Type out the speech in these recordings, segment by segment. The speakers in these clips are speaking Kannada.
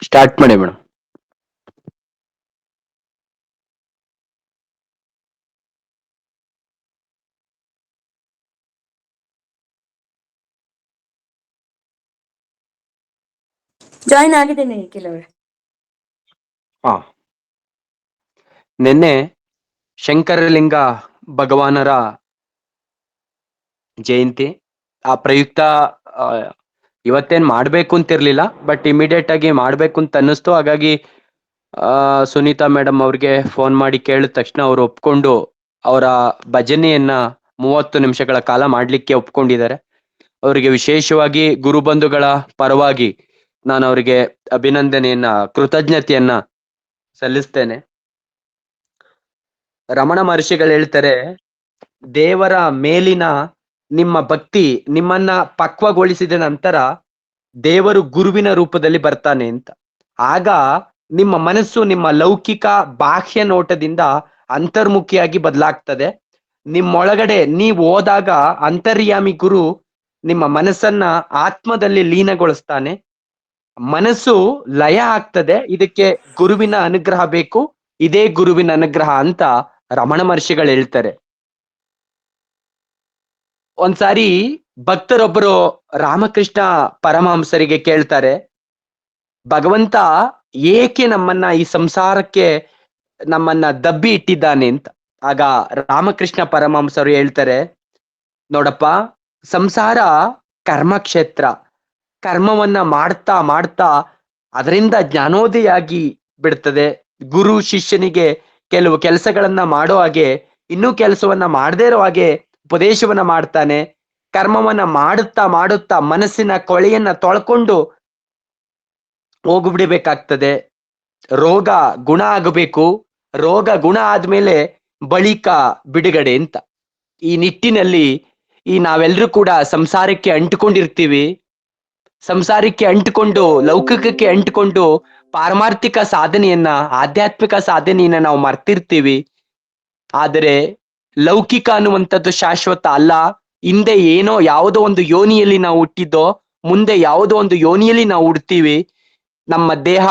ಸ್ಟಾರ್ಟ್ ಮಾಡಿ ಮೇಡಮ್. ಜಾಯಿನ್ ಆಗಿದ್ದೇನೆ ಕೆಲವ್ರೆ. ಹಾ, ನಿನ್ನೆ ಶಂಕರಲಿಂಗ ಭಗವಾನರ ಜಯಂತಿ. ಆ ಪ್ರಯುಕ್ತ ಇವತ್ತೇನ್ ಮಾಡ್ಬೇಕು ಅಂತಿರ್ಲಿಲ್ಲ, ಬಟ್ ಇಮಿಡಿಯೇಟ್ ಆಗಿ ಮಾಡ್ಬೇಕು ಅಂತ ಅನ್ನಿಸ್ತು. ಹಾಗಾಗಿ ಸುನೀತಾ ಮೇಡಮ್ ಅವ್ರಿಗೆ ಫೋನ್ ಮಾಡಿ ಕೇಳಿದ ತಕ್ಷಣ ಅವರು ಒಪ್ಕೊಂಡು ಅವರ ಭಜನೆಯನ್ನ 30 ನಿಮಿಷಗಳ ಕಾಲ ಮಾಡ್ಲಿಕ್ಕೆ ಒಪ್ಕೊಂಡಿದ್ದಾರೆ. ಅವರಿಗೆ ವಿಶೇಷವಾಗಿ ಗುರುಬಂಧುಗಳ ಪರವಾಗಿ ನಾನು ಅವರಿಗೆ ಅಭಿನಂದನೆಯನ್ನ, ಕೃತಜ್ಞತೆಯನ್ನ ಸಲ್ಲಿಸ್ತೇನೆ. ರಮಣ ಮಹರ್ಷಿಗಳು ಹೇಳ್ತಾರೆ, ದೇವರ ಮೇಲಿನ ನಿಮ್ಮ ಭಕ್ತಿ ನಿಮ್ಮನ್ನ ಪಕ್ವಗೊಳಿಸಿದ ನಂತರ ದೇವರು ಗುರುವಿನ ರೂಪದಲ್ಲಿ ಬರ್ತಾನೆ ಅಂತ. ಆಗ ನಿಮ್ಮ ಮನಸ್ಸು ನಿಮ್ಮ ಲೌಕಿಕ ಬಾಹ್ಯ ನೋಟದಿಂದ ಅಂತರ್ಮುಖಿಯಾಗಿ ಬದಲಾಗ್ತದೆ. ನಿಮ್ಮೊಳಗಡೆ ನೀವು ಹೋದಾಗ ಅಂತರ್ಯಾಮಿ ಗುರು ನಿಮ್ಮ ಮನಸ್ಸನ್ನ ಆತ್ಮದಲ್ಲಿ ಲೀನಗೊಳಿಸ್ತಾನೆ. ಮನಸ್ಸು ಲಯ ಆಗ್ತದೆ. ಇದಕ್ಕೆ ಗುರುವಿನ ಅನುಗ್ರಹ ಬೇಕು, ಇದೇ ಗುರುವಿನ ಅನುಗ್ರಹ ಅಂತ ರಮಣ ಮಹರ್ಷಿಗಳು ಹೇಳ್ತಾರೆ. ಒಂದ್ಸಾರಿ ಭಕ್ತರೊಬ್ಬರು ರಾಮಕೃಷ್ಣ ಪರಮಹಂಸರಿಗೆ ಕೇಳ್ತಾರೆ, ಭಗವಂತ ಏಕೆ ನಮ್ಮನ್ನ ಈ ಸಂಸಾರಕ್ಕೆ ನಮ್ಮನ್ನ ದಬ್ಬಿ ಇಟ್ಟಿದ್ದಾನೆ ಅಂತ. ಆಗ ರಾಮಕೃಷ್ಣ ಪರಮಹಂಸರು ಹೇಳ್ತಾರೆ, ನೋಡಪ್ಪ, ಸಂಸಾರ ಕರ್ಮಕ್ಷೇತ್ರ. ಕರ್ಮವನ್ನ ಮಾಡ್ತಾ ಮಾಡ್ತಾ ಅದರಿಂದ ಜ್ಞಾನೋದಯ ಆಗಿ ಬಿಡ್ತದೆ. ಗುರು ಶಿಷ್ಯನಿಗೆ ಕೆಲವು ಕೆಲಸಗಳನ್ನ ಮಾಡೋ ಹಾಗೆ ಇನ್ನೂ ಕೆಲಸವನ್ನ ಮಾಡದೇ ಇರೋ ಹಾಗೆ ಉಪದೇಶವನ್ನ ಮಾಡ್ತಾನೆ. ಕರ್ಮವನ್ನ ಮಾಡುತ್ತಾ ಮಾಡುತ್ತಾ ಮನಸ್ಸಿನ ಕೊಳೆಯನ್ನ ತೊಳ್ಕೊಂಡು ಹೋಗ್ಬಿಡ್ಬೇಕಾಗ್ತದೆ. ರೋಗ ಗುಣ ಆಗಬೇಕು, ರೋಗ ಗುಣ ಆದ್ಮೇಲೆ ಬಳಿಕ ಬಿಡುಗಡೆ ಅಂತ. ಈ ನಿಟ್ಟಿನಲ್ಲಿ ನಾವೆಲ್ಲರೂ ಕೂಡ ಸಂಸಾರಕ್ಕೆ ಅಂಟುಕೊಂಡಿರ್ತೀವಿ. ಸಂಸಾರಕ್ಕೆ ಅಂಟುಕೊಂಡು, ಲೌಕಿಕಕ್ಕೆ ಅಂಟುಕೊಂಡು ಪಾರಮಾರ್ಥಿಕ ಸಾಧನೆಯನ್ನ, ಆಧ್ಯಾತ್ಮಿಕ ಸಾಧನೆಯನ್ನ ನಾವು ಮರ್ತಿರ್ತೀವಿ. ಆದರೆ ಲೌಕಿಕ ಅನ್ನುವಂಥದ್ದು ಶಾಶ್ವತ ಅಲ್ಲ. ಹಿಂದೆ ಏನೋ ಯಾವುದೋ ಒಂದು ಯೋನಿಯಲ್ಲಿ ನಾವು ಹುಟ್ಟಿದ್ದೋ, ಮುಂದೆ ಯಾವುದೋ ಒಂದು ಯೋನಿಯಲ್ಲಿ ನಾವು ಹುಡ್ತೀವಿ. ನಮ್ಮ ದೇಹ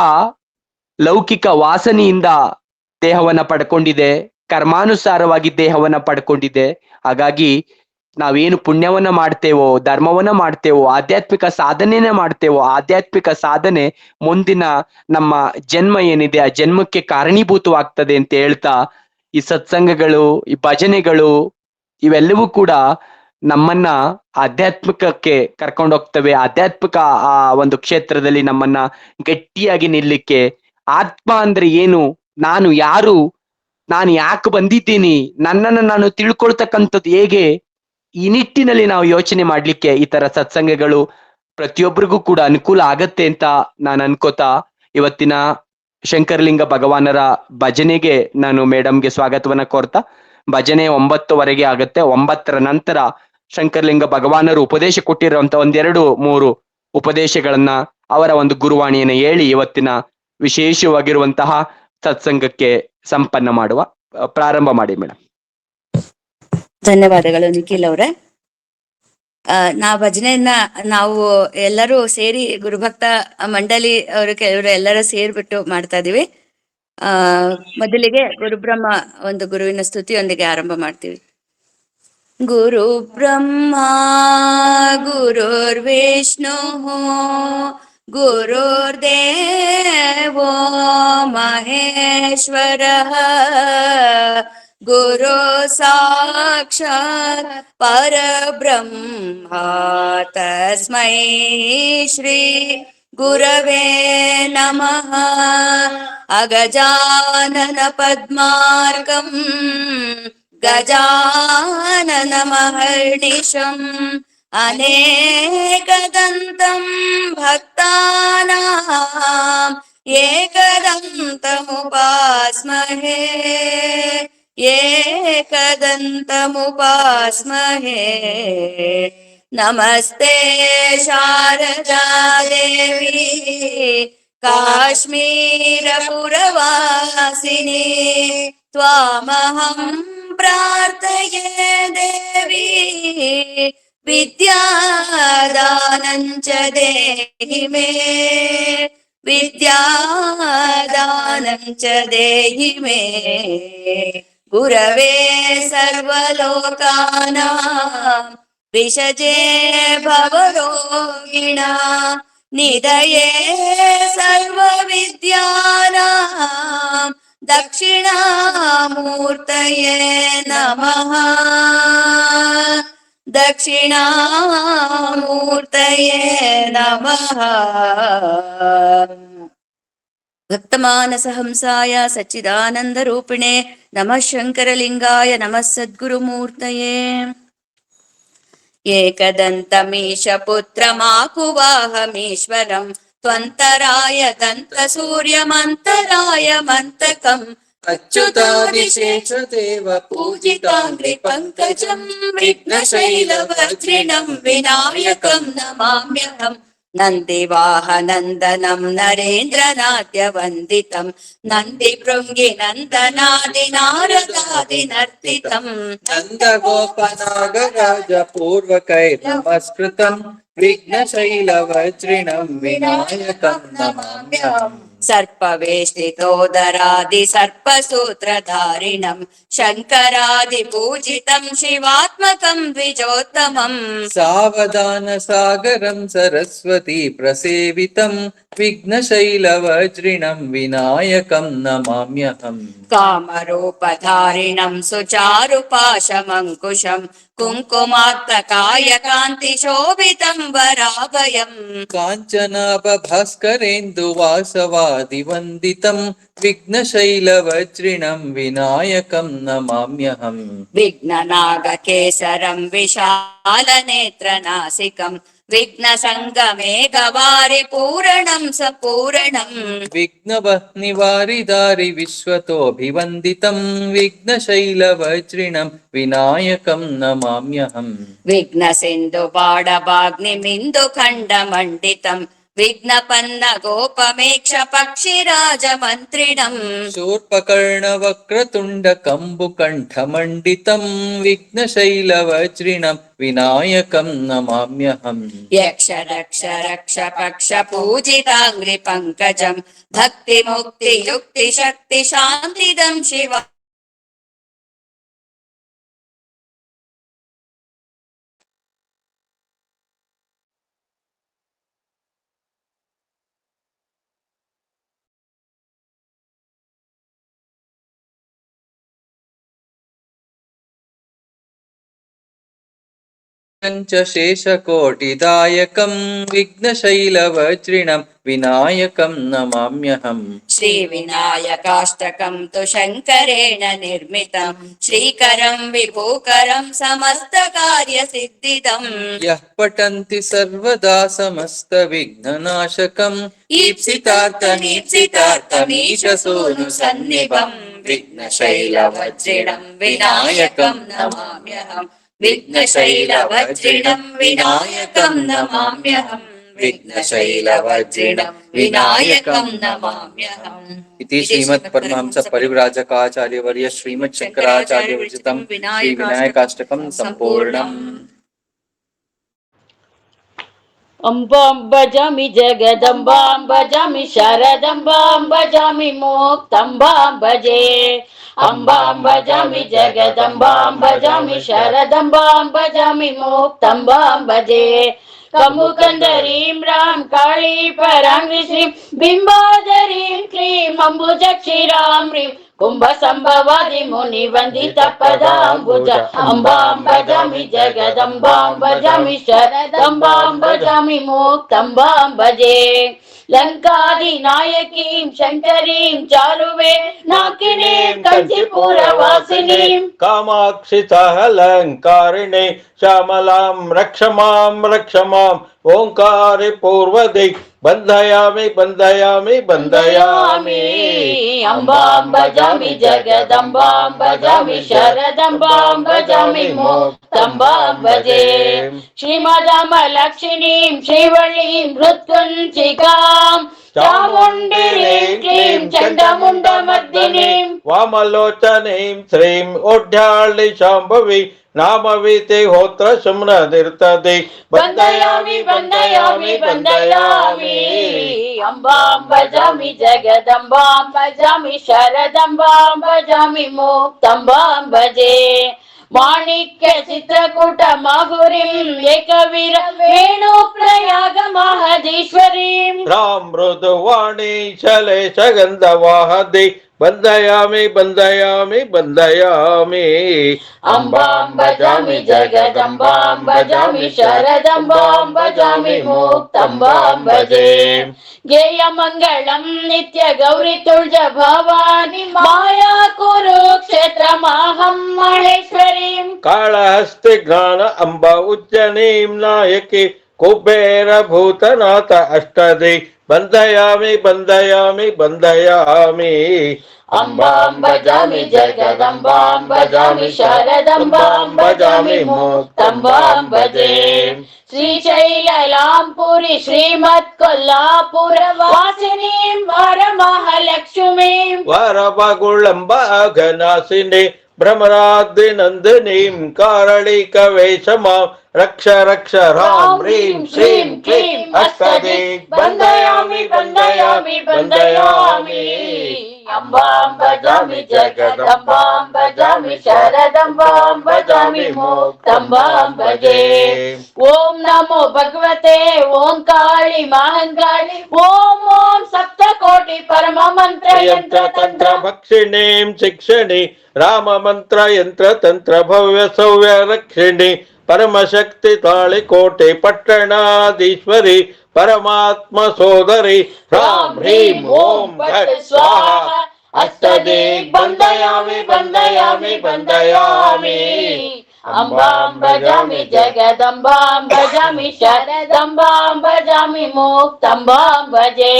ಲೌಕಿಕ ವಾಸನೆಯಿಂದ ದೇಹವನ್ನ ಪಡ್ಕೊಂಡಿದೆ, ಕರ್ಮಾನುಸಾರವಾಗಿ ದೇಹವನ್ನ ಪಡ್ಕೊಂಡಿದೆ. ಹಾಗಾಗಿ ನಾವೇನು ಪುಣ್ಯವನ್ನ ಮಾಡ್ತೇವೋ, ಧರ್ಮವನ್ನ ಮಾಡ್ತೇವೋ, ಆಧ್ಯಾತ್ಮಿಕ ಸಾಧನೆಯನ್ನ ಮಾಡ್ತೇವೋ, ಆಧ್ಯಾತ್ಮಿಕ ಸಾಧನೆ ಮುಂದಿನ ನಮ್ಮ ಜನ್ಮ ಏನಿದೆ ಆ ಜನ್ಮಕ್ಕೆ ಕಾರಣೀಭೂತವಾಗ್ತದೆ ಅಂತ ಹೇಳ್ತಾ, ಈ ಸತ್ಸಂಗಗಳು, ಈ ಭಜನೆಗಳು ಇವೆಲ್ಲವೂ ಕೂಡ ನಮ್ಮನ್ನ ಆಧ್ಯಾತ್ಮಿಕಕ್ಕೆ ಕರ್ಕೊಂಡೋಗ್ತವೆ. ಆಧ್ಯಾತ್ಮಿಕ ಆ ಒಂದು ಕ್ಷೇತ್ರದಲ್ಲಿ ನಮ್ಮನ್ನ ಗಟ್ಟಿಯಾಗಿ ನಿಲ್ಲಿಕ್ಕೆ, ಆತ್ಮ ಅಂದ್ರೆ ಏನು, ನಾನು ಯಾರು, ನಾನು ಯಾಕೆ ಬಂದಿದ್ದೀನಿ, ನನ್ನನ್ನು ನಾನು ತಿಳ್ಕೊಳ್ತಕ್ಕಂಥದ್ದು ಹೇಗೆ, ಈ ನಿಟ್ಟಿನಲ್ಲಿ ನಾವು ಯೋಚನೆ ಮಾಡ್ಲಿಕ್ಕೆ ಈ ತರ ಸತ್ಸಂಗಗಳು ಪ್ರತಿಯೊಬ್ಬರಿಗೂ ಕೂಡ ಅನುಕೂಲ ಆಗತ್ತೆ ಅಂತ ನಾನು ಅನ್ಕೋತಾ, ಇವತ್ತಿನ ಶಂಕರಲಿಂಗ ಭಗವಾನರ ಭಜನೆಗೆ ನಾನು ಮೇಡಮ್ಗೆ ಸ್ವಾಗತವನ್ನ ಕೋರ್ತಾ, ಭಜನೆ 9:00ವರೆಗೆ ಆಗತ್ತೆ. 9:00ರ ನಂತರ ಶಂಕರಲಿಂಗ ಭಗವಾನರು ಉಪದೇಶ ಕೊಟ್ಟಿರುವಂತ 1-2-3 ಉಪದೇಶಗಳನ್ನ, ಅವರ ಒಂದು ಗುರುವಾಣಿಯನ್ನ ಹೇಳಿ ಇವತ್ತಿನ ವಿಶೇಷವಾಗಿರುವಂತಹ ಸತ್ಸಂಗಕ್ಕೆ ಸಂಪನ್ನ ಮಾಡುವ. ಪ್ರಾರಂಭ ಮಾಡಿ ಮೇಡಮ್. ಧನ್ಯವಾದಗಳು ನಿಖಿಲ್ ಅವ್ರೆ. ಭಜನೆಯನ್ನ ನಾವು ಎಲ್ಲರೂ ಸೇರಿ ಗುರುಭಕ್ತ ಮಂಡಳಿ ಅವರು ಕೆಲವರು ಎಲ್ಲರೂ ಸೇರ್ಬಿಟ್ಟು ಮಾಡ್ತಾ ಇದೀವಿ. ಮೊದಲಿಗೆ ಗುರುಬ್ರಹ್ಮ ಒಂದು ಗುರುವಿನ ಸ್ತುತಿಯೊಂದಿಗೆ ಆರಂಭ ಮಾಡ್ತೀವಿ. ಗುರು ಬ್ರಹ್ಮ ಗುರುರ್ವಿಷ್ಣು ಗುರುರ್ದೇವೋ ಮಹೇಶ್ವರ ಗುರು ಸಾಕ್ಷಾತ್ ಪರಬ್ರಹ್ಮ ತಸ್ಮೈ ಶ್ರೀ ಗುರವೇ ನಮಃ. ಅಗಜಾನನ ಪದ್ಮಾರ್ಕಂ ಗಜಾನನಮಹರ್ನಿಶಂ ಅನೇಕದಂತಂ ಭಕ್ತಾನಾಂ ಏಕದಂತಮುಪಾಸ್ಮಹೇ ಏಕದಂತಮುಪಾಸ್ಮಹೇ. ನಮಸ್ತೆ ಶಾರದಾ ದೇವಿ ಕಾಶ್ಮೀರ ಪುರವಾಸಿನಿ ತ್ವಾಮಹಂ ಪ್ರಾರ್ಥಯೇ ದೇವಿ ವಿದ್ಯಾದಾನಂಚ ದೇಹಿ ಮೇ. विद्यादानं च देहि मे गुरवे सर्वलोकानां विषजे भवरोगिणा निधये सर्वविद्यानां दक्षिणामूर्तये नमः दक्षिणामूर्तये नमः भक्तमानसहंसाय सच्चिदानन्दरूपिणे नमः शङ्करलिङ्गाय नमः सद्गुरुमूर्तये एकदन्तमीश पुत्रमाकुवाहमीश्वरं त्वन्तराय दन्तसूर्यमन्तराय मन्तकम् अच्युतादिशेषदेव पूजिताङ्घ्रिपङ्कजं विघ्नशैलवज्रिणं विनायकं नमाम्यहम् नन्दिवाहनन्दनं नरेन्द्रनाद्यवन्दितं नन्दिभृङ्गि नन्दनादिनारदादिनर्तितं नन्दगोपनागराज पूर्वकैर्नमस्कृतं विघ्नशैलवज्रिणं विनायकं नमाम्यहम् सर्पवेष्टितोदरादि सर्पसूत्रधारिणं शङ्करादिपूजितं शिवात्मकं द्विजोत्तमम् सावधान सागरं सरस्वती प्रसेवितं विघ्नशैलवज्रिणं विनायकं नमाम्यहम् कामरूपधारिणं सुचारुपाशमङ्कुशं कुङ्कुमात्मकाय कान्तिशोभितं वराभयम् काञ्चनाभभास्करेन्दुवासवादिवन्दितं विघ्नशैलवज्रिणं विनायकं नमाम्यहम् विघ्ननागकेसरं विशालनेत्रनासिकं विघ्नसङ्गमेघवारिपूरणं सपूरणम् विघ्नवह्निवारिधारि विश्वतोऽभिवन्दितं विघ्नशैलवज्रिणं विनायकं नमाम्यहम् विघ्नसिन्धुपाडवाग्निमिन्दुखण्डमण्डितं विघ्नपन्नगोपमेक्ष पक्षिराजमन्त्रिणम् शूर्पकर्णवक्रतुण्डकम्बुकण्ठमण्डितं विघ्नशैलवज्रिणं विनायकं नमाम्यहम् यक्ष रक्ष रक्ष पक्ष पूजिताङ्घ्रिपङ्कजं भक्तिमुक्तियुक्तिशक्तिशान्तिदं शिवा च शेषकोटिदायकं विघ्नशैलवज्रिणं विनायकं नमाम्यहम् श्रीविनायकाष्टकं तु शङ्करेण निर्मितं श्रीकरं विभूकरं समस्तकार्यसिद्धिदम् यः पठन्ति सर्वदा समस्तविघ्ननाशकम् ईप्सितार्थमीशसूनुसन्निभं विघ्नशैलवज्रिणं विनायकं नमाम्यहम् विघ्नशैलवज्रिणं विनायकं नमाम्यहम् विघ्नशैलवज्रिणं विनायकं नमाम्यहम् इति श्रीमत् परमहंस परिव्राजकाचार्यवर्य श्रीमत् शंकराचार्य विरचितं श्री विनायकाष्टकं संपूर्णम्। अम्बां भजामि जगदम्बां भजामि शारदाम्बां भजामि मोक्तम्बां भजे अम्बां भजामि जगदम्बां भजामि शारदाम्बां भजामि मोक्तम्बां भजे कमुकन्दरीं रां काळी पराङ्गी श्रीं बिम्बाधरीं क्लीं अम्बुजक्षीरां ह्रीं कुम्भसम्भवादि मुनिवन्दितपदाम्बुज अम्बां भजामि जगदम्बां भजामि शरदम्बां भजामि मोक्तम्बां भजे लङ्कादिनायकीं शङ्करीं चारुवे नाकिनीं कञ्चिपुरवासिनीं कामाक्षि सहलङ्कारिणे श्यामलां रक्षमां ओङ्कारे पूर्वदिक् बन्धयामि बन्धयामि बन्धयामि अम्बां भजामि जगदम्बां भजामि शरदम्बां भजामि मोक्तम्बां भजे श्रीमदामलक्ष्मीं श्रीवळ्ळीं मृत्युञ्चिकां चामुण्डीं क्लीं चण्डमुण्डमर्दिनीं वामलोचनीं श्रीं ओढ्याळि शाम्भवी ನಾಮವೀತೆ ಹೋತ್ರ ಶಮ್ನದಿರ್ತದೆ ಬಂದಯಾಮಿ ಬಂದಯಾಮಿ ಬಂದಯಾಮಿ ಅಂಬಾಂ ಭಜಾಮಿ ಜಗದಂಬಾಂ ಭಜಾಮಿ ಶರದಂಬಾಂ ಭಜಾಮಿ ಮುಕ್ತಂಬಾಂ ಭಜೆ ಮಾಣಿಕ್ಯ ಚಿತ್ರಕೂಟ ಮಾಹುರಿಂ ಏಕವೀರ ವೇಣು ಪ್ರಯಾಗ ಮಹದೇಶ್ವರೀಂ ರಾಮ್ ಮೃದುವಾಣಿ ಶಲೇಶ ಗಂಧವಾಹದಿ ಬಂದಯಾಮಿ ಬಂದಯಾಮಿ ಬಂದಯಾಮಿ ಅಂಬಾಂ ಭಜಾಮಿ ಜಗದಂಬಾಂ ಭಜಾಮಿ ಶರದಂಬಾಂ ಭಜಾಮಿ ಮುಕ್ತಂಬಾಂ ಭಜೆ ಗೇಯ ಮಂಗಳಂ ನಿತ್ಯ ಗೌರಿ ತುಳ್ಜ ಭವಾನಿ ಮಾಯಾ ಕುರುಕ್ಷೇತ್ರ ಮಾಹಂ ಮಹೇಶ್ವರೀಂ ಕಾಳಹಸ್ತಿ ಜ್ಞಾನ ಅಂಬ ಉಜ್ಜನೀಂ ನಾಯಕಿ ಕುಬೇರ ಭೂತನಾಥ ಅಷ್ಟದಿ ಬಂದಯಾಮಿ ಬಂದಯಾಮಿ ಬಂದಯಾಮಿ ಅಂಬಾಂ ಭಜಾಮಿ ಜಗದಂಬಾಂ ಭಜಾಮಿ ಶರದಂಬಾಂ ಭಜಾಮಿ ಮುಕ್ತಂಬಾಂ ಭಜೆ ಶ್ರೀಶೈಲಾಂಪುರಿ ಶ್ರೀಮತ್ ಕೊಲ್ಲಾಪುರ ವಾಸಿನೀಂ ವರ ಮಹಾಲಕ್ಷ್ಮೀಂ ವರಬಗುಳಂಬ ಅಘನಾಸಿನಿ ಭ್ರಮರಾದ್ರಿ ನಂದಿನೀಂ ಕಾರಳಿಕ ವೇಷಮಾಂ ರಕ್ಷ ರಕ್ಷ ರಾಮ್ ರೀಂ ಶ್ರೀಂ ಕ್ಲೀಂ ಅಷ್ಟದಿ ಬಂದಯಾಮಿ ಬಂದಯಾಮಿ ಬಂದಯಾಮಿ ಅಂಬಾಂ ಭಜಾಮಿ ಜಗದಂಬಾಂ ಭಜಾಮಿ ಶರದಂಬಾಂ ಭಜಾಮಿ ಮುಕ್ತಂಬಾಂ ಭಜೆ ಓಂ ನಮೋ ಭಗವತೆ ಓಂಕಾಳಿ ಮಹಂಕಾಳಿ ಓಂ ಓಂ ಸಪ್ತಕೋಟಿ ಪರಮ ಮಂತ್ರ ಯಂತ್ರ ತಂತ್ರ ಭಕ್ಷಿಣೀಂ ಶಿಕ್ಷಣಿ ರಾಮ ಮಂತ್ರ ಯಂತ್ರ ತಂತ್ರ ಭವ್ಯ ಸೌವ್ಯ ರಕ್ಷಿಣಿ ಪರಮಶಕ್ತಿ ತಾಳಿಕೋಟೆ ಪಟ್ಟಣಾಧೀಶ್ವರಿ ಪರಮಾತ್ಮ ಸೋದರಿ ರಾಮ್ ಹ್ರೀಂ ಓಂ ಭಟ್ ಸ್ವಾಹ ಅಷ್ಟದಿಗ್ ಬಂದಯಾಮಿ ಬಂದಯಾಮಿ ಬಂದಯಾಮಿ ಅಂಬಾಂ ಭಜಾಮಿ ಜಗದಂಬಾಂ ಭಜಾಮಿ ಶರದಂಬಾಂ ಭಜಾಮಿ ಮುಕ್ತಂಬಾಂ ಭಜೆ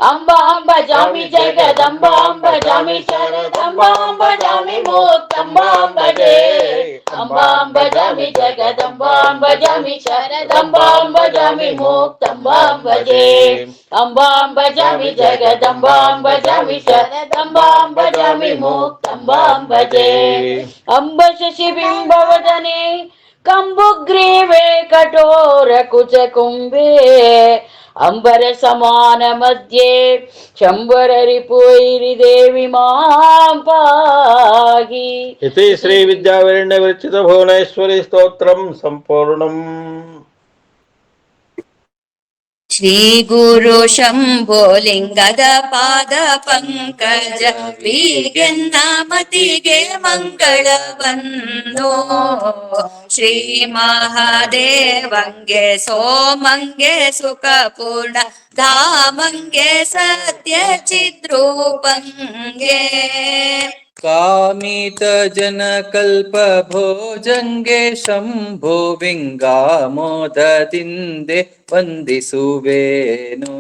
ಅಂಬಾಂ ಭಜಾಮಿ ಜಗದಂಬಾಂ ಭಜಾಮಿ ಶರದಂಬಾಂ ಭಜಾಮಿ ಮುಕ್ತಂಬಾಂ ಭಜೆ ಅಂಬಾಂ ಭಜಾಮಿ ಜಗದಂಬಾಂ ಭಜಾಮಿ ಶರದಂಬಾಂ ಭಜಾಮಿ ಮುಕ್ತಂಬಾಂ ಭಜೆ ಅಂಬಾಂ ಭಜಾಮಿ ಜಗದಂಬಾಂ ಭಜಾಮಿ ಶರದಂಬಾಂ ಭಜಾಮಿ ಮುಕ್ತಂಬಾಂ ಭಜೆ ಅಂಬ ಶಶಿ ಬಿಂಬವದನೆ ಕಂಬುಗ್ರೀವೆ ಕಠೋರ ಕುಚ ಕುಂಭೆ ಅಂಬರ ಸಮಾನ ಮಧ್ಯೆ ಶಂಬರ ರಿಪುವೈರಿ ದೇವಿ ಮಾಂ ಪಾಹಿ ಇತಿ ಶ್ರೀ ವಿದ್ಯಾವರಣ್ಯ ವಿರಚಿತ ಭುವನೇಶ್ವರಿ ಸ್ತೋತ್ರಂ ಸಂಪೂರ್ಣಂ. ಶ್ರೀ ಗುರು ಶಂಭೋ ಲಿಂಗದ ಪಾದ ಪಂಕಜ ವೀಗೆನ್ನ ಮತಿಗೆ ಮಂಗಳವನ್ನು ಶ್ರೀ ಮಹಾದೇವಂಗೆ ಸೋಮಂಗೆ ಸುಖ ಪೂರ್ಣ ಧಾಮಂಗೆ ಸತ್ಯ ಚಿದ್ರೂಪಂಗೆ ಕಾಮಿತ ಜನ ಕಲ್ಪ ಭೋಜಂಗೆ ಶಂಭೋ ವಿಂಗಾಮೋದದಿಂದೆ ವಂದಿಸುವೇನು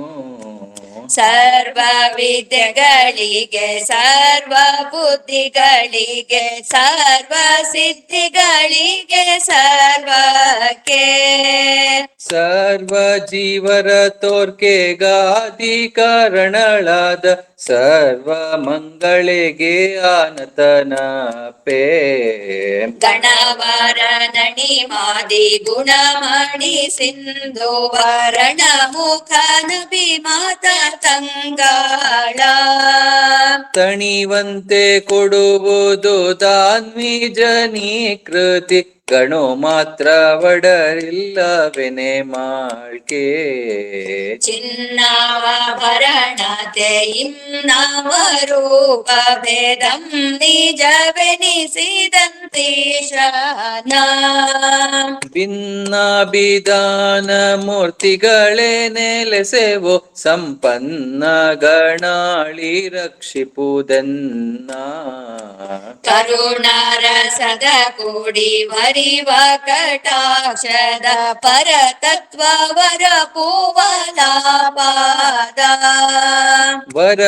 ಸರ್ವ ವಿದ್ಯೆಗಳಿಗೆ ಸರ್ವ ಬುದ್ಧಿಗಳಿಗೆ ಸರ್ವ ಸಿದ್ಧಿಗಳಿಗೆ ಸರ್ವಕ್ಕೆ ಸರ್ವ ಜೀವರ ತೋರ್ಕೆ ಗಾದಿ ಕಾರಣಳಾದ ಸರ್ವ ಮಂಗಳಿಗೆ ಆನತನ ಪೇ ಗಣವರ ನಣಿ ಮಾದಿ ಗುಣಮಣಿ ಸಿಂಧು ವರಣ ಮುಖ ನಬಿ ಮಾತ ತಂಗಾಳ ತಣಿವಂತೆ ಕೊಡುವುದು ದಾನ್ವಿ ಜನೀಕೃತಿ ಗಣೋ ಮಾತ್ರ ವಡರಿಲ್ಲವೆನೆ ಮಾಳ್ಕೆ ಚಿನ್ನವಭರಣತೆ ಇನ್ನವ ರೂಪ ಭೇದಂ ನಿಜವೆನಿಸಿದಂತೀಶನ ಭಿನ್ನಾಭಿಧಾನ ಮೂರ್ತಿಗಳೇ ನೆಲೆಸೆವೋ ಸಂಪನ್ನ ಗಣಾಳಿ ರಕ್ಷಿಪುದನ್ನ ಕರುಣಾರಸದ ಕೂಡಿ ವರಿವ ಕಟಾಕ್ಷದ ಪರತತ್ವವರ ಪೂವಲಾಪಾದ ವರ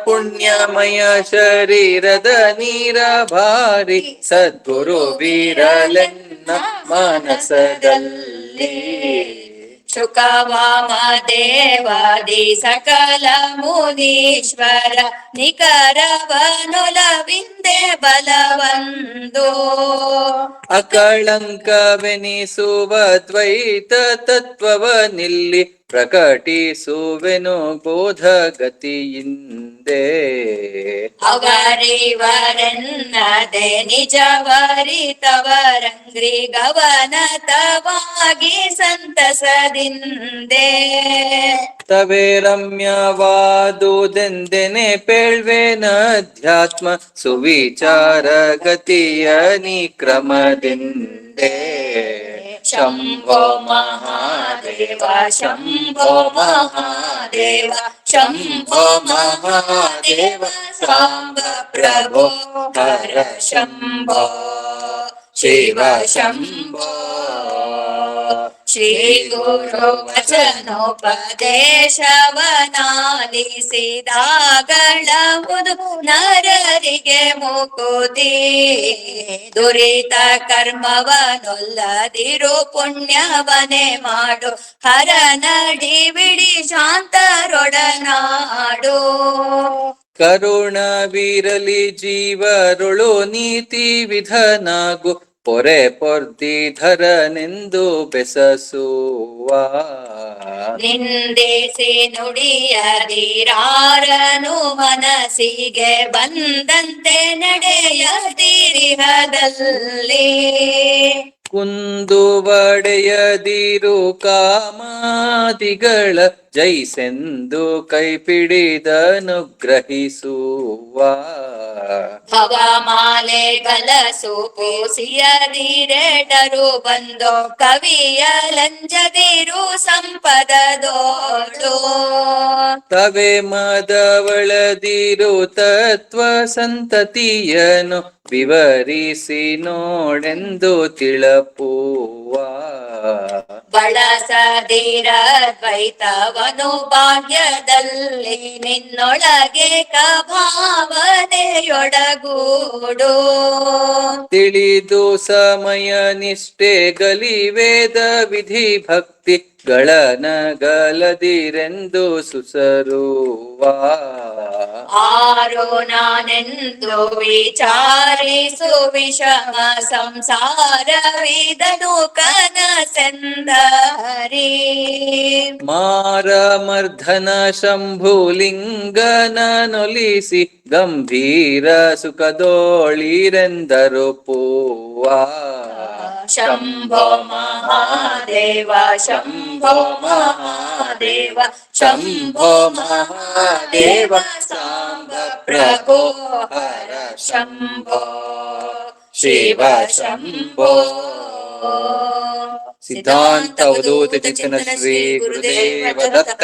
ಪುಣ್ಯಮಯ ಶರೀರದ ನೀರ ಭಾರಿ ಸದ್ಗುರು ವೀರಲೆನ್ನ ಮಾನಸದಲ್ಲಿ ಶುಕವಾಮದೇವಾದಿ ಸಕಲ ಮುನೀಶ್ವರ ನಿಕರವನುಲವಿಂದೆ ಬಲವಂದು ಅಕಳಂಕವೆನಿಸುವ ದ್ವೈತ ತತ್ವವನಿಲ್ಲಿ ಪ್ರಕಟಿಸುವೆನು ಬೋಧಗತಿಯಿಂದೆ ಅವರಿವರೆನ್ನದೆ ನಿಜವರಿತವರಂಗ್ರಿ ಗವನತವಾಗಿ ಸಂತಸದಿಂದೆ ತವೇ ರಮ್ಯವಾದುದೆಂದೆನೆ ಪೇಳ್ವೆನಧ್ಯಾತ್ಮ ಸುವಿಚಾರ ಗತಿಯ ನಿಕ್ರಮದಿಂದೆ ಶಂಭೋ ಮಹಾದೇವ ಶಂಭೋ ಮಹಾದೇವ ಶಂಭೋ ಮಹಾದೇವ ಸಾಂಬ ಪ್ರಭೋ ಹರ ಶಂಭೋ ಶಿವ ಶಂಭೋ ಶ್ರೀ ಗುರು ವಚನೋಪದೇಶವನಾಲಿಸಿದಾಗಳವುದು ನರರಿಗೆ ಮುಕುತಿ ದುರಿತ ಕರ್ಮವನೊಲ್ಲದಿರು ಪುಣ್ಯವನೇ ಮಾಡು ಹರ ನಡಿ ಬಿಡಿ ಶಾಂತರೊಡನಾಡು ಕರುಣವಿರಲಿ ಜೀವರುಳು ನೀತಿ ವಿಧನಾಗು ಪೊರೆ ಪೊರ್ದಿಧರನೆಂದು ಬೆಸಸುವ ನಿಂದಿಸಿ ನುಡಿಯದಿರಾರನು ಮನಸ್ಸಿಗೆ ಬಂದಂತೆ ನಡೆಯದಿರಿಹದಲ್ಲಿ ಕುಂದುವಡೆಯದಿರು ಕಾಮಾದಿಗಳ ಜೈಸೆಂದು ಕೈಪಿಡಿದನುಗ್ರಹಿಸುವ ಹವಮಾಲೆಗಳ ಸುಪೂಸಿಯದಿರೆಡರು ಬಂದು ಕವಿಯ ಲಂಜದಿರು ಸಂಪದದೋಳು ತವೆ ಮದವಳದಿರು ತತ್ವ ಸಂತತಿಯನು ವಿವರಿಸಿ ನೋಡೆಂದು ತಿಳಪುವ ಬಳಸದಿರ ದ್ವೈತವನು ಭಾಗ್ಯದಲ್ಲಿ ನಿನ್ನೊಳಗೆ ಕಭಾವನೆಯೊಡಗೂಡು ತಿಳಿದು ಸಮಯ ನಿಷ್ಠೆ ಗಲಿವೇದ ವಿಧಿ ಭಕ್ತಿ ಗಳನಗಲದಿರೆಂದು ಸುಸರುವ ಆರೋ ನಾನೆಂದು ವಿಚಾರಿಸು ವಿಷಮ ಸಂಸಾರವಿದನು ಕನಸೆಂದರಿ ಮಾರಮರ್ಧನ ಶಂಭುಲಿಂಗನನೊಲಿಸಿ ಗಂಭೀರ ಸುಖದೋಳಿರೆಂದರು ಪೂವ ಶಂಭೋ ಮಹಾದೇವ ಶಂಭೋ ಮಹಾದೇವ ಶಂಭೋ ಮಹಾದೇವ ಸಾಂಬ ಪ್ರಭೋ ಹರ ಶಂಭೋ ಶಿವ ಶಂಭೋ ಸಿದ್ಧಾಂತ ಅವಧೂತ ಚಿಂತನ ಶ್ರೀ ಗುರುದೇವ ದತ್ತ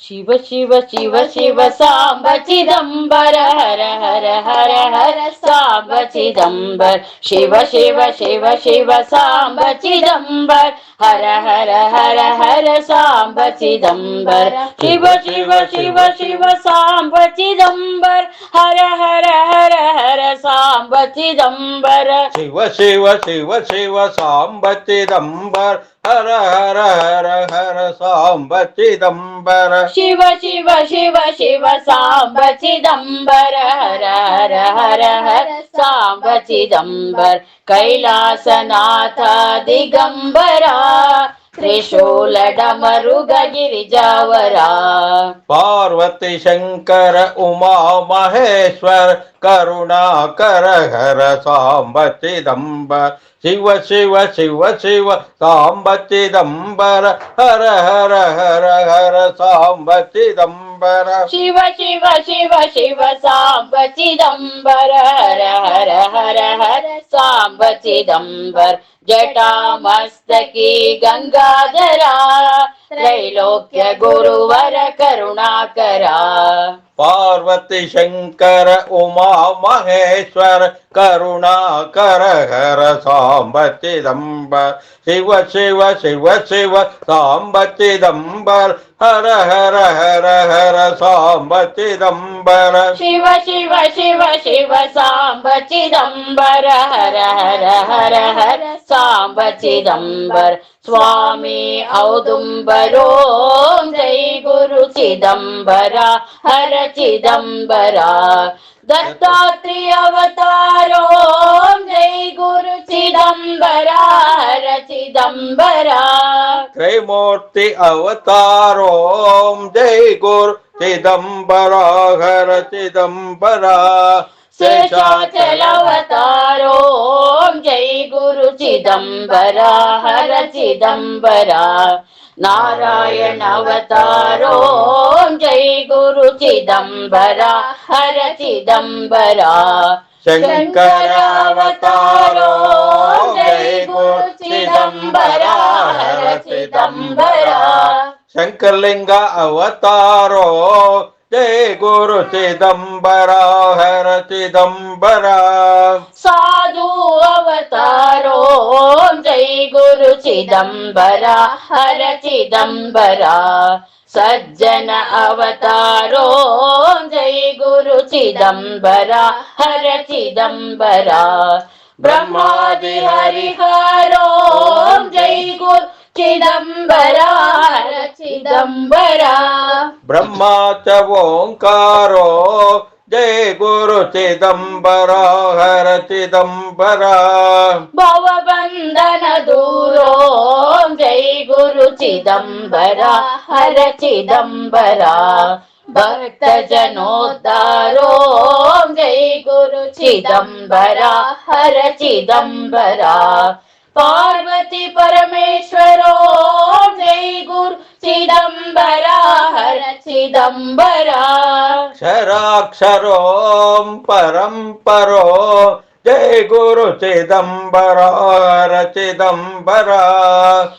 ಶಿವ ಶಿವ ಶಿವ ಶಿವ ಸಾಂಬ ಚಿದಂಬರ ಹರ ಹರ ಹರ ಹರ ಸಾಂಬ ಚಿದಂಬರ ಶಿವ ಶಿವ ಶಿವ ಶಿವ ಸಾಂಬ ಚಿದಂಬರ ಹರ ಹರ ಹರ ಹರ ಸಾಂಬ ಚಿದಂಬರ ಶಿವ ಶಿವ ಶಿವ ಶಿವ ಸಾಂಬ ಚಿದಂಬರ ಹರ ಹರ ಹರ ಹರ ಸಾಂಬ ಚಿದಂಬರ ಶಿವ ಶಿವ ಶಿವ ಶಿವ ಸಾಂಬ ಚಿದಂಬರ ಹರ ಹರ ಹರ ಹರ ಸಾಂಬ ಚಿದಂಬರ ಶಿವ ಶಿವ ಶಿವ ಶಿವ ಸಾಂಬ ಚಿದಂಬರ ಹರ ಹರ ಹರ ಹರ ಸಾಂಬ ಚಿದಂಬರ ಕೈಲಾಸನಾಥ ದಿಗಂಬರ ತ್ರಿಶೂಲ ಡಮರುಗ ಗಿರಿಜಾವರ ಪಾರ್ವತಿ ಶಂಕರ ಉಮಾ ಮಹೇಶ್ವರ ಕರುಣಾಕರ ಹರ ಸಾಂಬ ಚಿದಂಬರ ಶಿವ ಶಿವ ಶಿವ ಶಿವ ಸಾಂಬ ಚಿದಂಬರ ಹರ ಹರ ಹರ ಹರ ಸಾಂಬ ಚಿದಂಬರ ಶಿವ ಶಿವ ಶಿವ ಶಿವ ಸಾಂಬ ಚಿದಂಬರ ಹರ ಹರ ಹರ ಹರ ಸಾಂಬ ಚಿದಂಬರ ಜಟಾ ಮಸ್ತಕಿ ಗಂಗಾಧರ ತ್ರೈಲೋಕ್ಯ ಗುರುವರ ಕರುಣಾಕರ ಪಾರ್ವತಿ पार्वती शंकर उमा महेश्वर करुणाकर हर सांब चिदंबर शिव शिव शिव शिव सांब चिदंबर हर हर हर हर सांब चिदंबर शिव शिव शिव शिव सांब चिदंबर हर हर हर हर सांब चिदंबर स्वामी औदुंबरो जय गुरु चिदंबरा हर चिदंबरा दत्तात्रेय अवतारो जय गुरु चिदंबरा हर चिदंबरा त्रैमूर्ति अवतारो जय गुरु चिदंबरा हर चिदंबरा शेषाचल अवतारो जय गुरु चिदंबरा हर चिदंबरा नारायण अवतारो जय गुरु चिदंबरा हर चिदंबरा शंकर अवतारो जय गुरु चिदंबरा हर चिदंबरा शंकरलिंग अवतारो जय गुरु चिदंबरा हर चिदंबरा साधु अवतारो जय गुरु चिदंबरा हर चिदंबरा सज्जन अवतारो जय गुरु चिदंबरा हर चिदंबरा ब्रह्मादि हरिहरो जय गुरु चिदंबरा हर चिदंबरा ब्रह्मा च ओंकारो जय गुरु चिदंबरा हर चिदंबरा भवबंधन दूरो जय गुरु चिदंबरा हर चिदंबरा भक्त जनोद्धारो जय गुरु चिदंबरा हर चिदंबरा पार्वती परमेश्वरो जय गुरु चिदंबरा हर चिदंबरा क्षराक्षरों परंपरो जय गुरु चिदंबरा हर चिदंबरा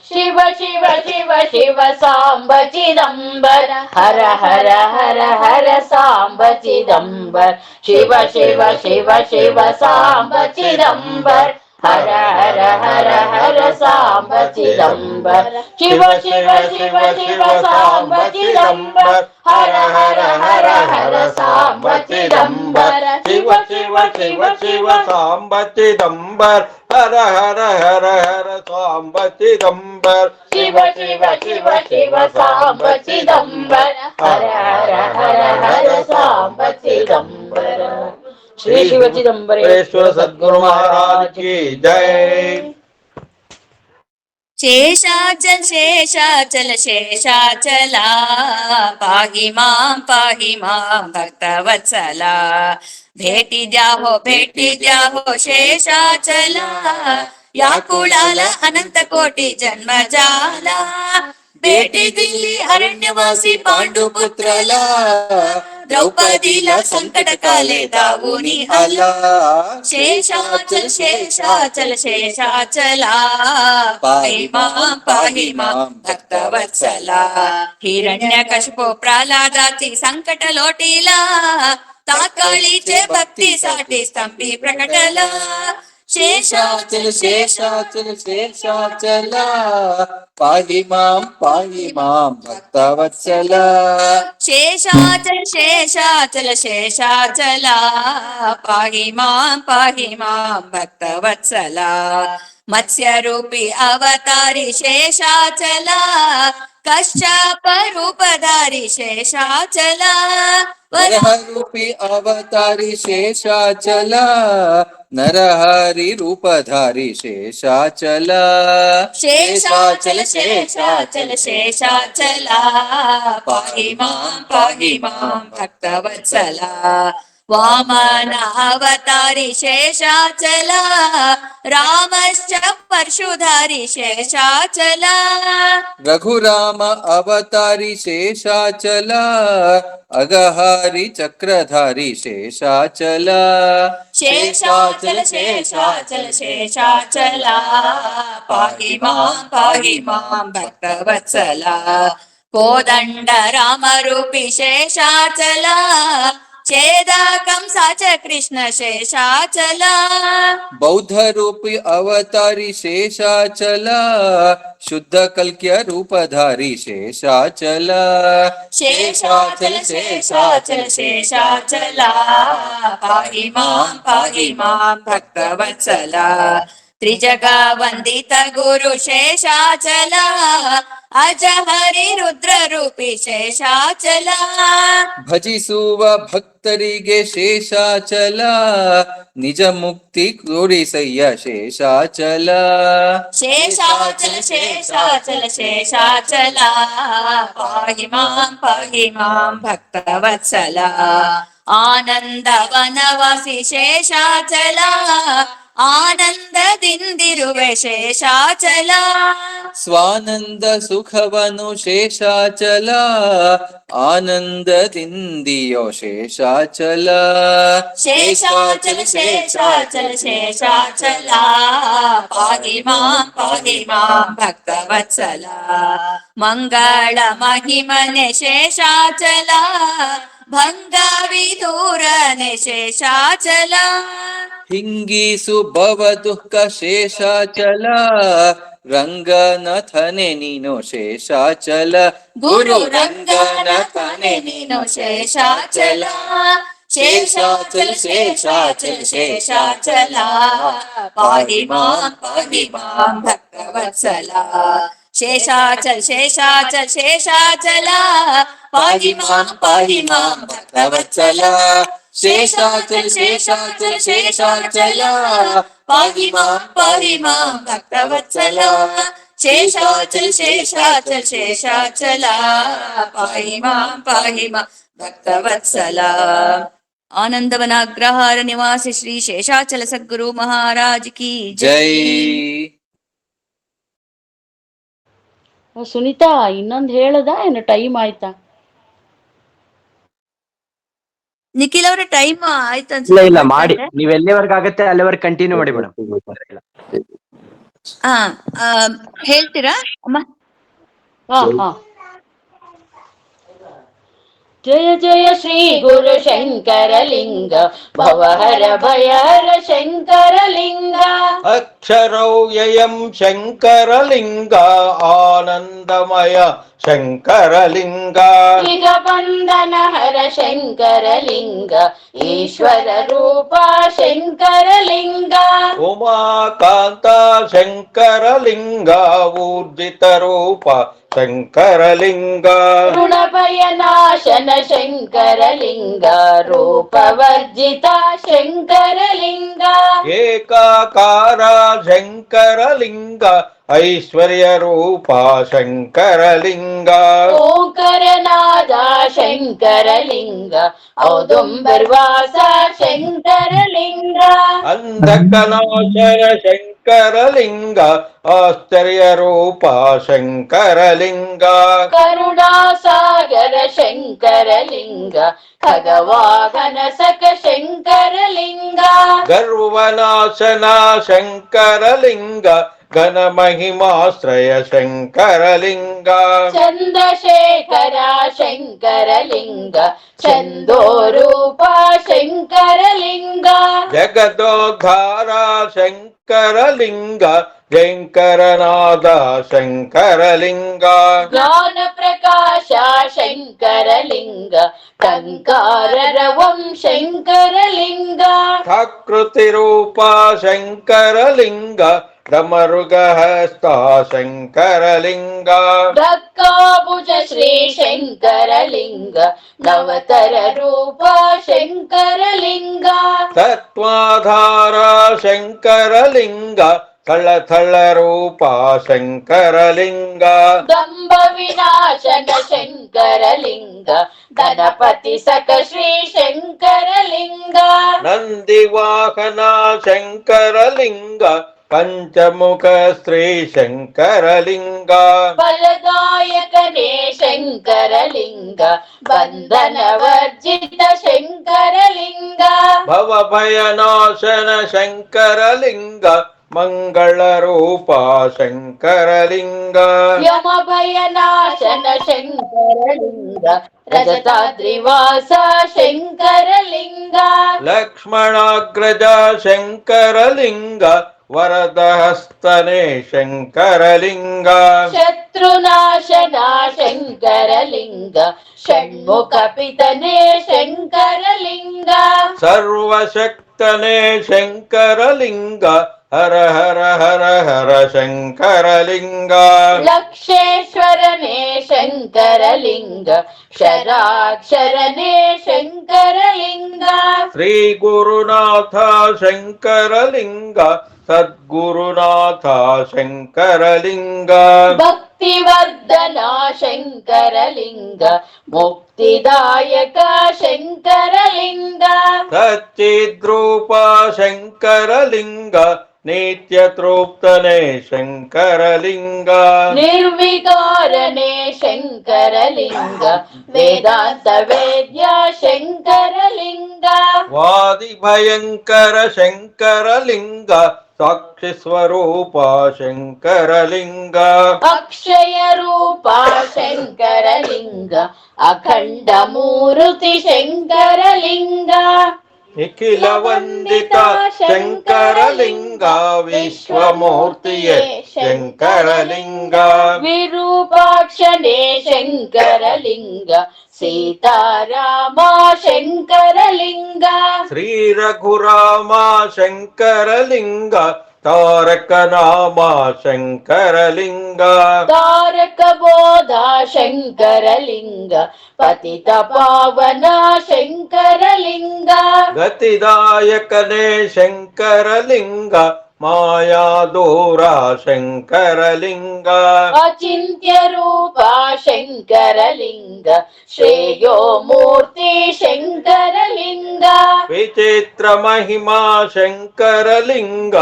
शिव शिव शिव शिव सांब चिदंबर हर हर हर हर सांब चिदंबर शिव शिव शिव शिव सांब चिदंबर हर हर हर हर सांब चिदंबर शिव शिव शिव शिव सांब चिदंबर हर हर हर हर सांब चिदंबर शिव शिव शिव शिव सांब चिदंबर हर हर हर हर सांब चिदंबर शिव शिव शिव शिव सांब चिदंबर हर हर हर हर सांब चिदंबर श्री शिव चिदंबरेश्वर सद्गुरु महाराज की जय। शेषाचल शेषाचल शेषाचला पाहि मां भक्तवत्सला भेटी द्या हो शेषाचला या कुळाला अनंत कोटी जन्म झाला भेटी दिली अरण्यवासी पांडुपुत्राला द्रौपदीला संकट काले दावूनी आला शेषाचल शेषाचल शेषाचला पाहि मां भक्तवत्सला हिरण्यकशिपू प्रल्हादाची संकट लोटीला ताकाळीचे भक्तीसाठी स्तंभी प्रकटला शेषाचल शेषाचल शेषाचला पाहि मां भक्तवत्सला शेषाचल शेषाचल शेषाचला पाहि मां भक्तवत्सला मत्स्यरूपी अवतारी शेषाचला कश्यप रूपधारी शेषाचला वरहरूपी अवतारी शेषाचला नरहरि रूपधारी शेषाचला शेषाचल शेषाचल शेषाचला पाहि मां भक्तवत्सला वामन अवतारी शेषाचला रामश्च परशुधारी शेषाचला रघुराम अवतारी शेषाचला अगहारी चक्रधारी शेषाचला शेषाचल शेषाचल शेषाचला पाहि मां भक्तवत्सला ಕೋದಂಡ ರಾಮರೂಪಿ ಶೇಷಾಚಲ ಛೇದ ಕಂಸಾಚ ಕೃಷ್ಣ ಶೇಷಾಚಲ ಬೌದ್ಧ ರೂಪಿ ಅವತಾರಿ ಶೇಷಾಚಲ ಶುದ್ಧ ಕಲ್ಕ್ಯ ರೂಪಧಾರಿ ಶೇಷಾಚಲ ಶೇಷಾಚಲ ಶೇಷಾಚಲ ಶೇಷಾಚಲ ಪಾಹಿ ಮಾಂ ಭಕ್ತವತ್ಸಲ ತ್ರಿಜಗ ವಂದಿತ ಗುರು ಶೇಷಾಚಲ ಅಜ ಹರಿ ರುದ್ರ ರೂಪಿ ಶೇಷಾಚಲ ಭಜಿಸುವ ಭಕ್ತರಿಗೆ ಶೇಷಾಚಲ ನಿಜ ಮುಕ್ತಿ ತೋರಿಸಯ್ಯ ಶೇಷಾಚಲ ಶೇಷಾಚಲ ಶೇಷಾಚಲ ಶೇಷಾಚಲ ಪಾಹಿ ಮಾಂ ಭಕ್ತವತ್ಸಲ ಆನಂದವನವಾಸಿ ಶೇಷಾಚಲ ಆನಂದದಿಂದಿರುವೆ ಶೇಷಾಚಲ ಸ್ವಾನಂದ ಸುಖವನು ಶೇಷಾಚಲ ಆನಂದದಿಂದಿಯೋ ಶೇಷಾಚಲ ಶೇಷಾಚಲ ಶೇಷಾಚಲ ಶೇಷಾಚಲ ಪಾಹಿ ಮಾಂ ಭಕ್ತವತ್ಸಲ ಮಂಗಳ ಮಹಿಮನೆ ಶೇಷಾಚಲ ಭಂಗ ವಿದೂರನೆ ಶೇಷಾಚಲ ಹಿಂಗಿಸು ಭವ ದುಃಖ ಶೇಷಾಚಲ ರಂಗನಾಥನೆ ನೀನು ಶೇಷಾಚಲ ಗುರು ರಂಗನಾಥನೆ ನೀನು ಶೇಷಾಚಲ ಶೇಷಾಚಲ ಶೇಷಾಚಲ ಶೇಷಾಚಲ ಪಾಹಿ ಮಾಂ ಭಕ್ತವತ್ಸಲ ಶೇಷಾಚಲ ಶೇಷಾಚಲ ಶೇಷಾಚಲ ಪಾಹಿ ಮಾಂ ಭಕ್ತವತ್ಸಲ ಶೇಷಾಚಲ ಶೇಷಾಚಲ ಶೇಷಾಚಲ ಪಾಹಿ ಮಾಂ ಭಕ್ತವತ್ಸಲ ಶೇಷಾಚಲ ಶೇಷಾಚಲ ಶೇಷಾಚಲ ಪಾಹಿ ಮಾಂ ಭಕ್ತವತ್ಸಲ ಆನಂದವನಾಗ್ರಹಾರ ನಿವಾಸಿ ಶ್ರೀ ಶೇಷಾಚಲ ಸದ್ಗುರು ಮಹಾರಾಜ್ ಕಿ ಜೈ. ಸುನೀತಾ ಇನ್ನೊಂದ್ ಹೇಳದ ಏನು ಟೈಮ್ ಆಯ್ತಾ? ನಿಖಿಲ್ ಅವ್ರ ಟೈಮ್ ಆಯ್ತು ಇಲ್ಲ ಮಾಡಿ, ನೀವ್ ಎಲ್ಲಿವರೆಗೆ ಆಗತ್ತೆ ಅಲ್ಲಿವರೆಗೆ ಕಂಟಿನ್ಯೂ ಮಾಡಿ ಮೇಡಮ್. ಹಾ ಹೇಳ್ತೀರಾ ಅಮ್ಮ? ಹಾ. ಜಯ ಜಯ ಶ್ರೀ ಗುರು ಶಂಕರಲಿಂಗ ಭವಹರ ಭಯಹರ ಶಂಕರಲಿಂಗ ಅಕ್ಷರವ್ಯಯಂ ಶಂಕರಲಿಂಗ ಆನಂದಮಯ ಶಂಕರಲಿಂಗ ಈಗ ಬಂಧನ ಹರ ಶಂಕರಲಿಂಗ ಈಶ್ವರ ರೂಪ ಶಂಕರಲಿಂಗ ಉಮಾಕಾಂತ ಶಂಕರಲಿಂಗ ಊರ್ಜಿತ ರೂಪ ಶಂಕರಲಿಂಗ ಋಣಭಯ ನಾಶನ ಶಂಕರಲಿಂಗ ರೂಪವರ್ಜಿತ ಶಂಕರಲಿಂಗ ಏಕಾಕಾರ ಶಂಕರಲಿಂಗ ಐಶ್ವರ್ಯ ರೂಪ ಶಂಕರಲಿಂಗ ಓಂಕರನಾದ ಶಂಕರಲಿಂಗ ಔದುಂಬರ್ವಾಸ ಶಂಕರಲಿಂಗ ಅಂಧಕನಾಶನ ಶಂಕರಲಿಂಗ ಆಶ್ಚರ್ಯ ರೂಪ ಶಂಕರಲಿಂಗ ಕರುಣಾಸಾಗರ ಶಂಕರಲಿಂಗ ಖಗವಾಹನ ಸಕ ಶಂಕರಲಿಂಗ ಗರ್ವನಾಶನ ಶಂಕರಲಿಂಗ ಘನ ಮಹಿಮಾಶ್ರಯ ಶಂಕರಲಿಂಗ ಚಂದ್ರಶೇಖರ ಶಂಕರಲಿಂಗ ಚಂದೋರೂಪ ಶಂಕರಲಿಂಗ ಜಗದೋದ್ಧಾರ ಶಂಕರಲಿಂಗ ಜಂಕರನಾದ ಶಂಕರಲಿಂಗ ಜ್ಞಾನ ಪ್ರಕಾಶ ಶಂಕರಲಿಂಗ ಟಂಕಾರರವಂ ಶಂಕರಲಿಂಗ ಆಕೃತಿ ರೂಪ ಶಂಕರಲಿಂಗ ಡಮರುಗಹಸ್ತ ಶಂಕರಲಿಂಗ ಢಕ್ಕಾಭುಜ ಶ್ರೀ ಶಂಕರಲಿಂಗ ನವತರ ರೂಪ ಶಂಕರಲಿಂಗ ತತ್ವಾಧಾರ ಶಂಕರಲಿಂಗ ಥಳ ರೂಪ ಶಂಕರಲಿಂಗ ದಂಭ ವಿನಾಶನ ಶಂಕರಲಿಂಗ ಗಣಪತಿ ಸಕ ಶ್ರೀ ಶಂಕರಲಿಂಗ ನಂದಿವಾಹನ ಶಂಕರಲಿಂಗ ಪಂಚಮುಖ ಶ್ರೀ ಶಂಕರಲಿಂಗ ಫಲದಾಯಕನೇ ಶಂಕರಲಿಂಗ ಬಂಧನ ವರ್ಜಿತ ಶಂಕರಲಿಂಗ ಭವಭಯನಾಶನ ಶಂಕರಲಿಂಗ ಮಂಗಳ ರೂಪ ಶಂಕರಲಿಂಗ ಯಮ ಭಯನಾಶನ ಶಂಕರಲಿಂಗ ರಜತಾದ್ರಿವಾಸ ಶಂಕರಲಿಂಗ ಲಕ್ಷ್ಮಣಾಗ್ರಜ ಶಂಕರಲಿಂಗ ವರದಹಸ್ತನೇ ಶಂಕರಲಿಂಗ ಶತ್ರುನಾಶನ ಶಂಕರಲಿಂಗ ಷಣ್ಮುಖ ಪಿತನೇ ಶಂಕರಲಿಂಗ ಸರ್ವಶಕ್ತನೇ ಶಂಕರಲಿಂಗ ಹರ ಹರ ಹರ ಹರ ಶಂಕರಲಿಂಗ ಲಕ್ಷೇಶ್ವರನೇ ಶಂಕರಲಿಂಗ ಕ್ಷರಾಕ್ಷರನೇ ಶಂಕರಲಿಂಗ ಶ್ರೀ ಗುರುನಾಥ ಶಂಕರಲಿಂಗ ಸದ್ಗುರುನಾಥ ಶಂಕರಲಿಂಗ ಭಕ್ತಿವರ್ಧನ ಶಂಕರಲಿಂಗ ಮುಕ್ತಿದಾಯಕ ಶಂಕರಲಿಂಗ ಸಚ್ಚಿದ್ರೂಪ ಶಂಕರಲಿಂಗ ನಿತ್ಯ ತೃಪ್ತನೇ ಶಂಕರಲಿಂಗ ನಿರ್ವಿಕಾರನೇ ಶಂಕರಲಿಂಗ ವೇದಾಂತ ವೇದ್ಯ ಶಂಕರಲಿಂಗ ವಾದಿ ಭಯಂಕರ ಶಂಕರಲಿಂಗ ಸಾಕ್ಷಿ ಸ್ವರೂಪ ಶಂಕರಲಿಂಗ ಅಕ್ಷಯ ರೂಪ ಶಂಕರಲಿಂಗ ಅಖಂಡ ಮೂರುತಿ ಶಂಕರಲಿಂಗ ನಿಖಿಲ ವಂದಿತ ಶಂಕರಲಿಂಗ ವಿಶ್ವಮೂರ್ತಿಯೇ ಶಂಕರಲಿಂಗ ವಿರೂಪಾಕ್ಷನೇ ಶಂಕರಲಿಂಗ ಸೀತಾರಾಮ ಶಂಕರಲಿಂಗ ಶ್ರೀ ರಘುರಾಮ ಶಂಕರಲಿಂಗ ತಾರಕ ನಾಮ ಶಂಕರಲಿಂಗ ತಾರಕ ಬೋಧ ಶಂಕರಲಿಂಗ ಪತಿತ ಪಾವನ ಶಂಕರಲಿಂಗ ಗತಿದಾಯಕನೇ ಶಂಕರಲಿಂಗ ಮಾಯಾ ದೂರ ಶಂಕರಲಿಂಗ ಅಚಿಂತ್ಯ ರೂಪ ಶಂಕರಲಿಂಗ ಶ್ರೇಯೋ ಮೂರ್ತಿ ಶಂಕರಲಿಂಗ ವಿಚಿತ್ರ ಮಹಿಮಾ ಶಂಕರಲಿಂಗ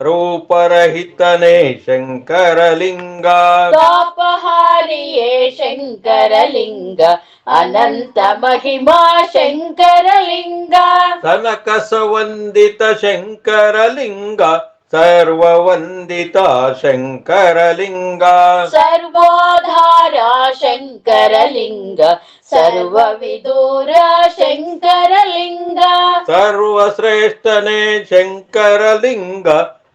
ರೂಪರಹಿತನೇ ಶಂಕರಲಿಂಗ ತಾಪಹಾರಿಯೇ ಶಂಕರಲಿಂಗ ಅನಂತ ಮಹಿಮಾ ಶಂಕರಲಿಂಗ ಸನಕ ಸಂವಂದಿತ ಶಂಕರಲಿಂಗ ಸರ್ವವಂದಿತ ಶಂಕರಲಿಂಗ ಸರ್ವಾಧಾರ ಶಂಕರಲಿಂಗ ಸರ್ವವಿದೂರ ಶಂಕರಲಿಂಗ ಸರ್ವಶ್ರೇಷ್ಠನೇ ಶಂಕರಲಿಂಗ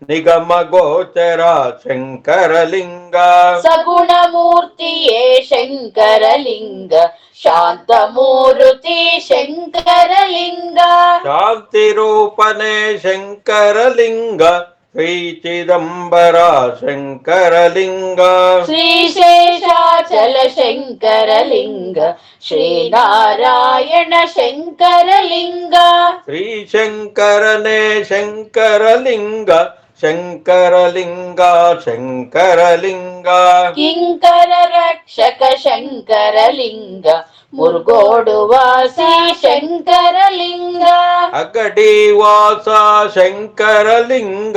ನಿಗಮ ಗೋಚರ ಶಂಕರಲಿಂಗ ಸಗುಣ ಮೂರ್ತಿಯೇ ಶಂಕರಲಿಂಗ ಶಾಂತ ಮೂರುತಿ ಶಂಕರಲಿಂಗ ಶಾಂತಿ ರೂಪನೇ ಶಂಕರಲಿಂಗ ಶ್ರೀ ಚಿದಂಬರ ಶಂಕರಲಿಂಗ ಶ್ರೀಶೇಷಾಚಲ ಶಂಕರಲಿಂಗ ಶ್ರೀನಾರಾಯಣ ಶಂಕರಲಿಂಗ ಶ್ರೀಶಂಕರನೇ ಶಂಕರಲಿಂಗ ಶಂಕರಲಿಂಗ ಶಂಕರಲಿಂಗ ಕಿಂಕರ ರಕ್ಷಕ ಶಂಕರಲಿಂಗ ಮುರುಗೋಡು ವಾಸಿ ಶಂಕರಲಿಂಗ ಅಗಡಿ ವಾಸ ಶಂಕರಲಿಂಗ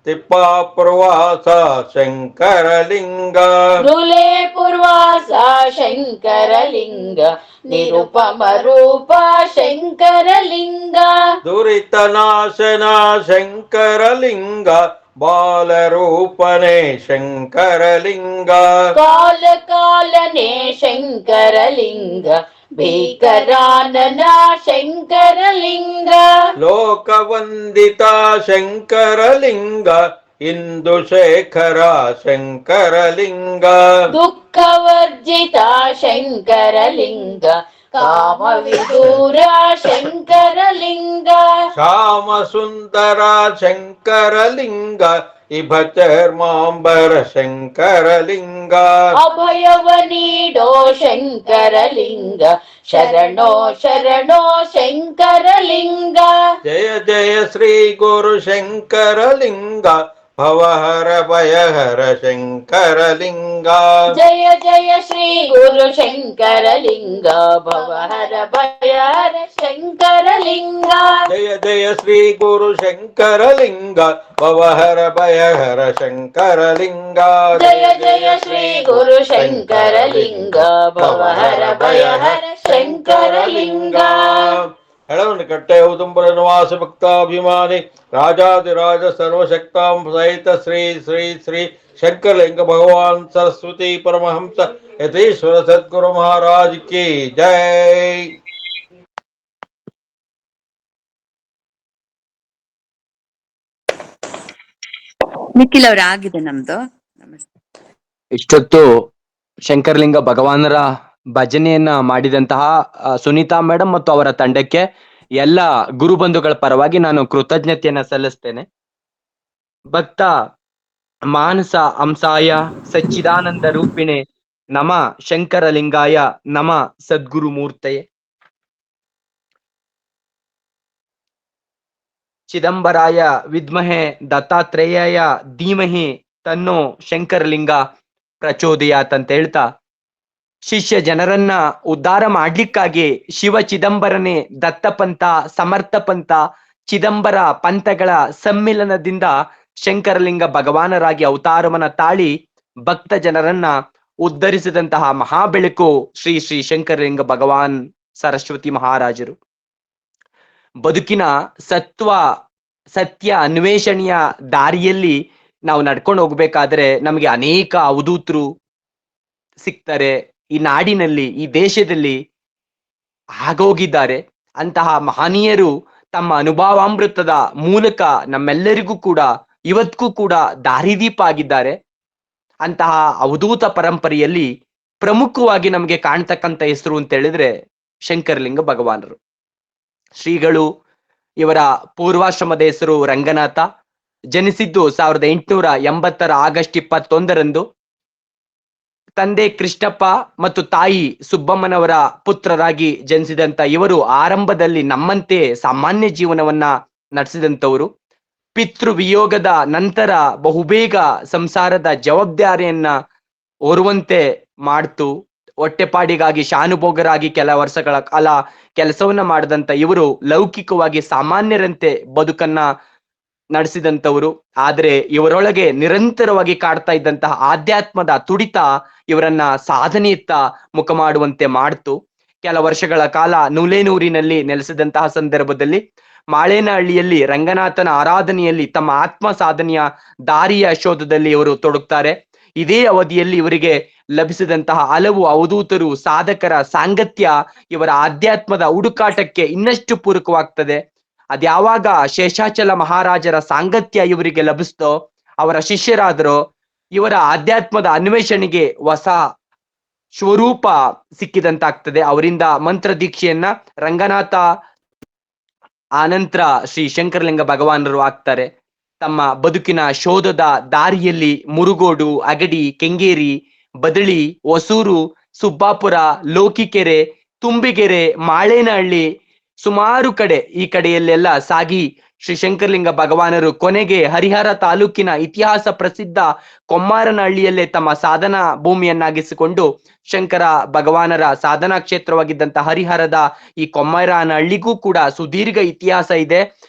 ತಿಪ್ಪಾಪುರವಾಸ ಶಂಕರಲಿಂಗ ರುಲೆ ಪೂರ್ವಾಸ ಶಂಕರಲಿಂಗ ನಿರುಪಮ ರೂಪ ಶಂಕರಲಿಂಗ ದುರಿತನಾಶನ ಶಂಕರಲಿಂಗ ಬಾಲರೂಪನೇ ಶಂಕರಲಿಂಗ ಕಾಲ ಕಾಲನೇ ಶಂಕರಲಿಂಗ ಭೀಕರಾನನ ಶಂಕರಲಿಂಗ ಲೋಕವಂದಿತ ಶಂಕರಲಿಂಗ ಇಂದು ಶೇಖರ ಶಂಕರಲಿಂಗ ದುಃಖವರ್ಜಿತ ಶಂಕರಲಿಂಗ ಕಾಮವಿದೂರ ಶಂಕರಲಿಂಗ ಶ್ಯಾಮ ಸುಂದರ ಶಂಕರಲಿಂಗ ಇಭ ಚರ್ಮಾಂಬರ ಶಂಕರಲಿಂಗ ಅಭಯವ ನೀಡೋ ಶಂಕರಲಿಂಗ ಶರಣೋ ಶರಣೋ ಶಂಕರಲಿಂಗ ಜಯ ಜಯ ಶ್ರೀ ಗುರು ಶಂಕರಲಿಂಗ ಭವಹರ ಭಯಹರ ಶಂಕರಲಿಂಗ ಜಯ ಜಯ ಶ್ರೀ ಗುರು ಶಂಕರಲಿಂಗ ಭವಹರ ಭಯಹರ ಶಂಕರಲಿಂಗ ಜಯ ಜಯ ಶ್ರೀ ಗುರು ಶಂಕರಲಿಂಗ ಭವಹರ ಭಯಹರ ಶಂಕರಲಿಂಗ ಜಯ ಜಯ ಶ್ರೀ ಗುರು ಶಂಕರಲಿಂಗ ಭವಹರ ಭಯಹರ ಶಂಕರಲಿಂಗ ಹೆಳವನಕಟ್ಟೆ ಉದುಂಬರ ನಿವಾಸ ಭಕ್ತಾಭಿಮಾನಿ ರಾಜಾದಿರಾಜ ಸರ್ವಶಕ್ತಾಂ ಸಹಿತ ಶ್ರೀ ಶ್ರೀ ಶ್ರೀ ಶಂಕರಲಿಂಗ ಭಗವಾನ್ ಸರಸ್ವತಿ ಪರಮಹಂಸ ಯತೀಶ್ವರ ಸದ್ಗುರು ಮಹಾರಾಜ್ ಕಿ ಜೈ. ನಿಖಿಲ್ ಅವ್ರ ಆಗಿದೆ ನಮ್ದು. ನಮಸ್ತೆ. ಇಷ್ಟೊತ್ತು ಶಂಕರಲಿಂಗ ಭಗವಾನರ ಭಜನೆಯನ್ನ ಮಾಡಿದಂತಹ ಸುನೀತಾ ಮೇಡಮ್ ಮತ್ತು ಅವರ ತಂಡಕ್ಕೆ ಎಲ್ಲ ಗುರುಬಂಧುಗಳ ಪರವಾಗಿ ನಾನು ಕೃತಜ್ಞತೆಯನ್ನ ಸಲ್ಲಿಸ್ತೇನೆ. ಭಕ್ತ ಮಾನಸ ಹಂಸಾಯ ಸಚ್ಚಿದಾನಂದ ರೂಪಿಣೆ ನಮ ಶಂಕರಲಿಂಗಾಯ ನಮ ಸದ್ಗುರು ಮೂರ್ತಯೇ. ಚಿದಂಬರಾಯ ವಿದ್ಮಹೆ ದತ್ತಾತ್ರೇಯಾಯ ಧೀಮಹಿ ತನ್ನೋ ಶಂಕರಲಿಂಗ ಪ್ರಚೋದಯಾತ್ ಅಂತ ಹೇಳ್ತಾ, ಶಿಷ್ಯ ಜನರನ್ನ ಉದ್ಧಾರ ಮಾಡ್ಲಿಕ್ಕಾಗಿ ಶಿವ ಚಿದಂಬರನೇ ದತ್ತಪಂಥ, ಸಮರ್ಥ ಪಂಥ, ಚಿದಂಬರ ಪಂಥಗಳ ಸಮ್ಮಿಲನದಿಂದ ಶಂಕರಲಿಂಗ ಭಗವಾನರಾಗಿ ಅವತಾರವನ್ನ ತಾಳಿ ಭಕ್ತ ಜನರನ್ನ ಉದ್ಧರಿಸಿದಂತಹ ಮಹಾಬೆಳಕು ಶ್ರೀ ಶ್ರೀ ಶಂಕರಲಿಂಗ ಭಗವಾನ್ ಸರಸ್ವತಿ ಮಹಾರಾಜರು. ಬದುಕಿನ ಸತ್ಯ ಅನ್ವೇಷಣೆಯ ದಾರಿಯಲ್ಲಿ ನಾವು ನಡ್ಕೊಂಡು ಹೋಗ್ಬೇಕಾದ್ರೆ ನಮಗೆ ಅನೇಕ ಅವಧೂತರು ಸಿಗ್ತಾರೆ. ಈ ನಾಡಿನಲ್ಲಿ, ಈ ದೇಶದಲ್ಲಿ ಆಗೋಗಿದ್ದಾರೆ. ಅಂತಹ ಮಹನೀಯರು ತಮ್ಮ ಅನುಭವಾಮೃತದ ಮೂಲಕ ನಮ್ಮೆಲ್ಲರಿಗೂ ಕೂಡ ಇವತ್ತಿಗೂ ಕೂಡ ದಾರಿದೀಪ ಆಗಿದ್ದಾರೆ. ಅಂತಹ ಅವಧೂತ ಪರಂಪರೆಯಲ್ಲಿ ಪ್ರಮುಖವಾಗಿ ನಮಗೆ ಕಾಣ್ತಕ್ಕಂಥ ಹೆಸರು ಅಂತ ಹೇಳಿದ್ರೆ ಶಂಕರಲಿಂಗ ಭಗವಾನರು. ಶ್ರೀಗಳು ಇವರ ಪೂರ್ವಾಶ್ರಮದ ಹೆಸರು ರಂಗನಾಥ. ಜನಿಸಿದ್ದು 1880 ಆಗಸ್ಟ್ 21ರಂದು. ತಂದೆ ಕೃಷ್ಣಪ್ಪ ಮತ್ತು ತಾಯಿ ಸುಬ್ಬಮ್ಮನವರ ಪುತ್ರರಾಗಿ ಜನಿಸಿದಂತ ಇವರು ಆರಂಭದಲ್ಲಿ ನಮ್ಮಂತೆ ಸಾಮಾನ್ಯ ಜೀವನವನ್ನ ನಡೆಸಿದಂಥವರು. ಪಿತೃ ವಿಯೋಗದ ನಂತರ ಬಹುಬೇಗ ಸಂಸಾರದ ಜವಾಬ್ದಾರಿಯನ್ನ ಹೊರುವಂತೆ ಮಾಡ್ತು. ಹೊಟ್ಟೆಪಾಡಿಗಾಗಿ ಶಾನುಭೋಗರಾಗಿ ಕೆಲ ವರ್ಷಗಳ ಕಾಲ ಕೆಲಸವನ್ನ ಮಾಡಿದಂತ ಇವರು ಲೌಕಿಕವಾಗಿ ಸಾಮಾನ್ಯರಂತೆ ಬದುಕನ್ನ ನಡೆಸಿದಂಥವರು. ಆದ್ರೆ ಇವರೊಳಗೆ ನಿರಂತರವಾಗಿ ಕಾಡ್ತಾ ಇದ್ದಂತಹ ಆಧ್ಯಾತ್ಮದ ತುಡಿತ ಇವರನ್ನ ಸಾಧನೆಯತ್ತ ಮುಖ ಮಾಡುವಂತೆ ಮಾಡ್ತು. ಕೆಲ ವರ್ಷಗಳ ಕಾಲ ನುಲೇನೂರಿನಲ್ಲಿ ನೆಲೆಸಿದಂತಹ ಸಂದರ್ಭದಲ್ಲಿ ಮಾಳೇನಹಳ್ಳಿಯಲ್ಲಿ ರಂಗನಾಥನ ಆರಾಧನೆಯಲ್ಲಿ ತಮ್ಮ ಆತ್ಮ ಸಾಧನೆಯ ದಾರಿಯ ಶೋಧದಲ್ಲಿ ಇವರು ತೊಡಗ್ತಾರೆ. ಇದೇ ಅವಧಿಯಲ್ಲಿ ಇವರಿಗೆ ಲಭಿಸಿದಂತಹ ಹಲವು ಅವಧೂತರು, ಸಾಧಕರ ಸಾಂಗತ್ಯ ಇವರ ಆಧ್ಯಾತ್ಮದ ಹುಡುಕಾಟಕ್ಕೆ ಇನ್ನಷ್ಟು ಪೂರಕವಾಗ್ತದೆ. ಅದ್ಯಾವಾಗ ಶೇಷಾಚಲ ಮಹಾರಾಜರ ಸಾಂಗತ್ಯ ಇವರಿಗೆ ಲಭಿಸ್ತೋ, ಅವರ ಶಿಷ್ಯರಾದರೋ, ಇವರ ಆಧ್ಯಾತ್ಮದ ಅನ್ವೇಷಣೆಗೆ ಹೊಸ ಸ್ವರೂಪ ಸಿಕ್ಕಿದಂತಾಗ್ತದೆ. ಅವರಿಂದ ಮಂತ್ರ ದೀಕ್ಷೆಯನ್ನ ರಂಗನಾಥ ಆನಂತರ ಶ್ರೀ ಶಂಕರಲಿಂಗ ಭಗವಾನರು ಆಗ್ತಾರೆ. ತಮ್ಮ ಬದುಕಿನ ಶೋಧದ ದಾರಿಯಲ್ಲಿ ಮುರುಗೋಡು, ಅಗಡಿ, ಕೆಂಗೇರಿ, ಬದಳಿ, ಹೊಸೂರು, ಸುಬ್ಬಾಪುರ, ಲೋಕಿಕೆರೆ, ತುಂಬಿಗೆರೆ, ಮಾಳೇನಹಳ್ಳಿ ಸುಮಾರು ಕಡೆ ಈ ಕಡೆಯಲ್ಲೆಲ್ಲ ಸಾಗಿ ಶ್ರೀ ಶಂಕರಲಿಂಗ ಭಗವಾನರು ಕೊನೆಗೆ ಹರಿಹರ ತಾಲೂಕಿನ ಇತಿಹಾಸ ಪ್ರಸಿದ್ಧ ಕೊಮ್ಮಾರನಹಳ್ಳಿಯಲ್ಲೇ ತಮ್ಮ ಸಾಧನಾ ಭೂಮಿಯನ್ನಾಗಿಸಿಕೊಂಡು ಶಂಕರ ಭಗವಾನರ ಸಾಧನಾ ಕ್ಷೇತ್ರವಾಗಿದ್ದಂತ ಹರಿಹರದ ಈ ಕೊಮ್ಮಾರನಹಳ್ಳಿಗೂ ಕೂಡ ಸುದೀರ್ಘ ಇತಿಹಾಸ ಇದೆ.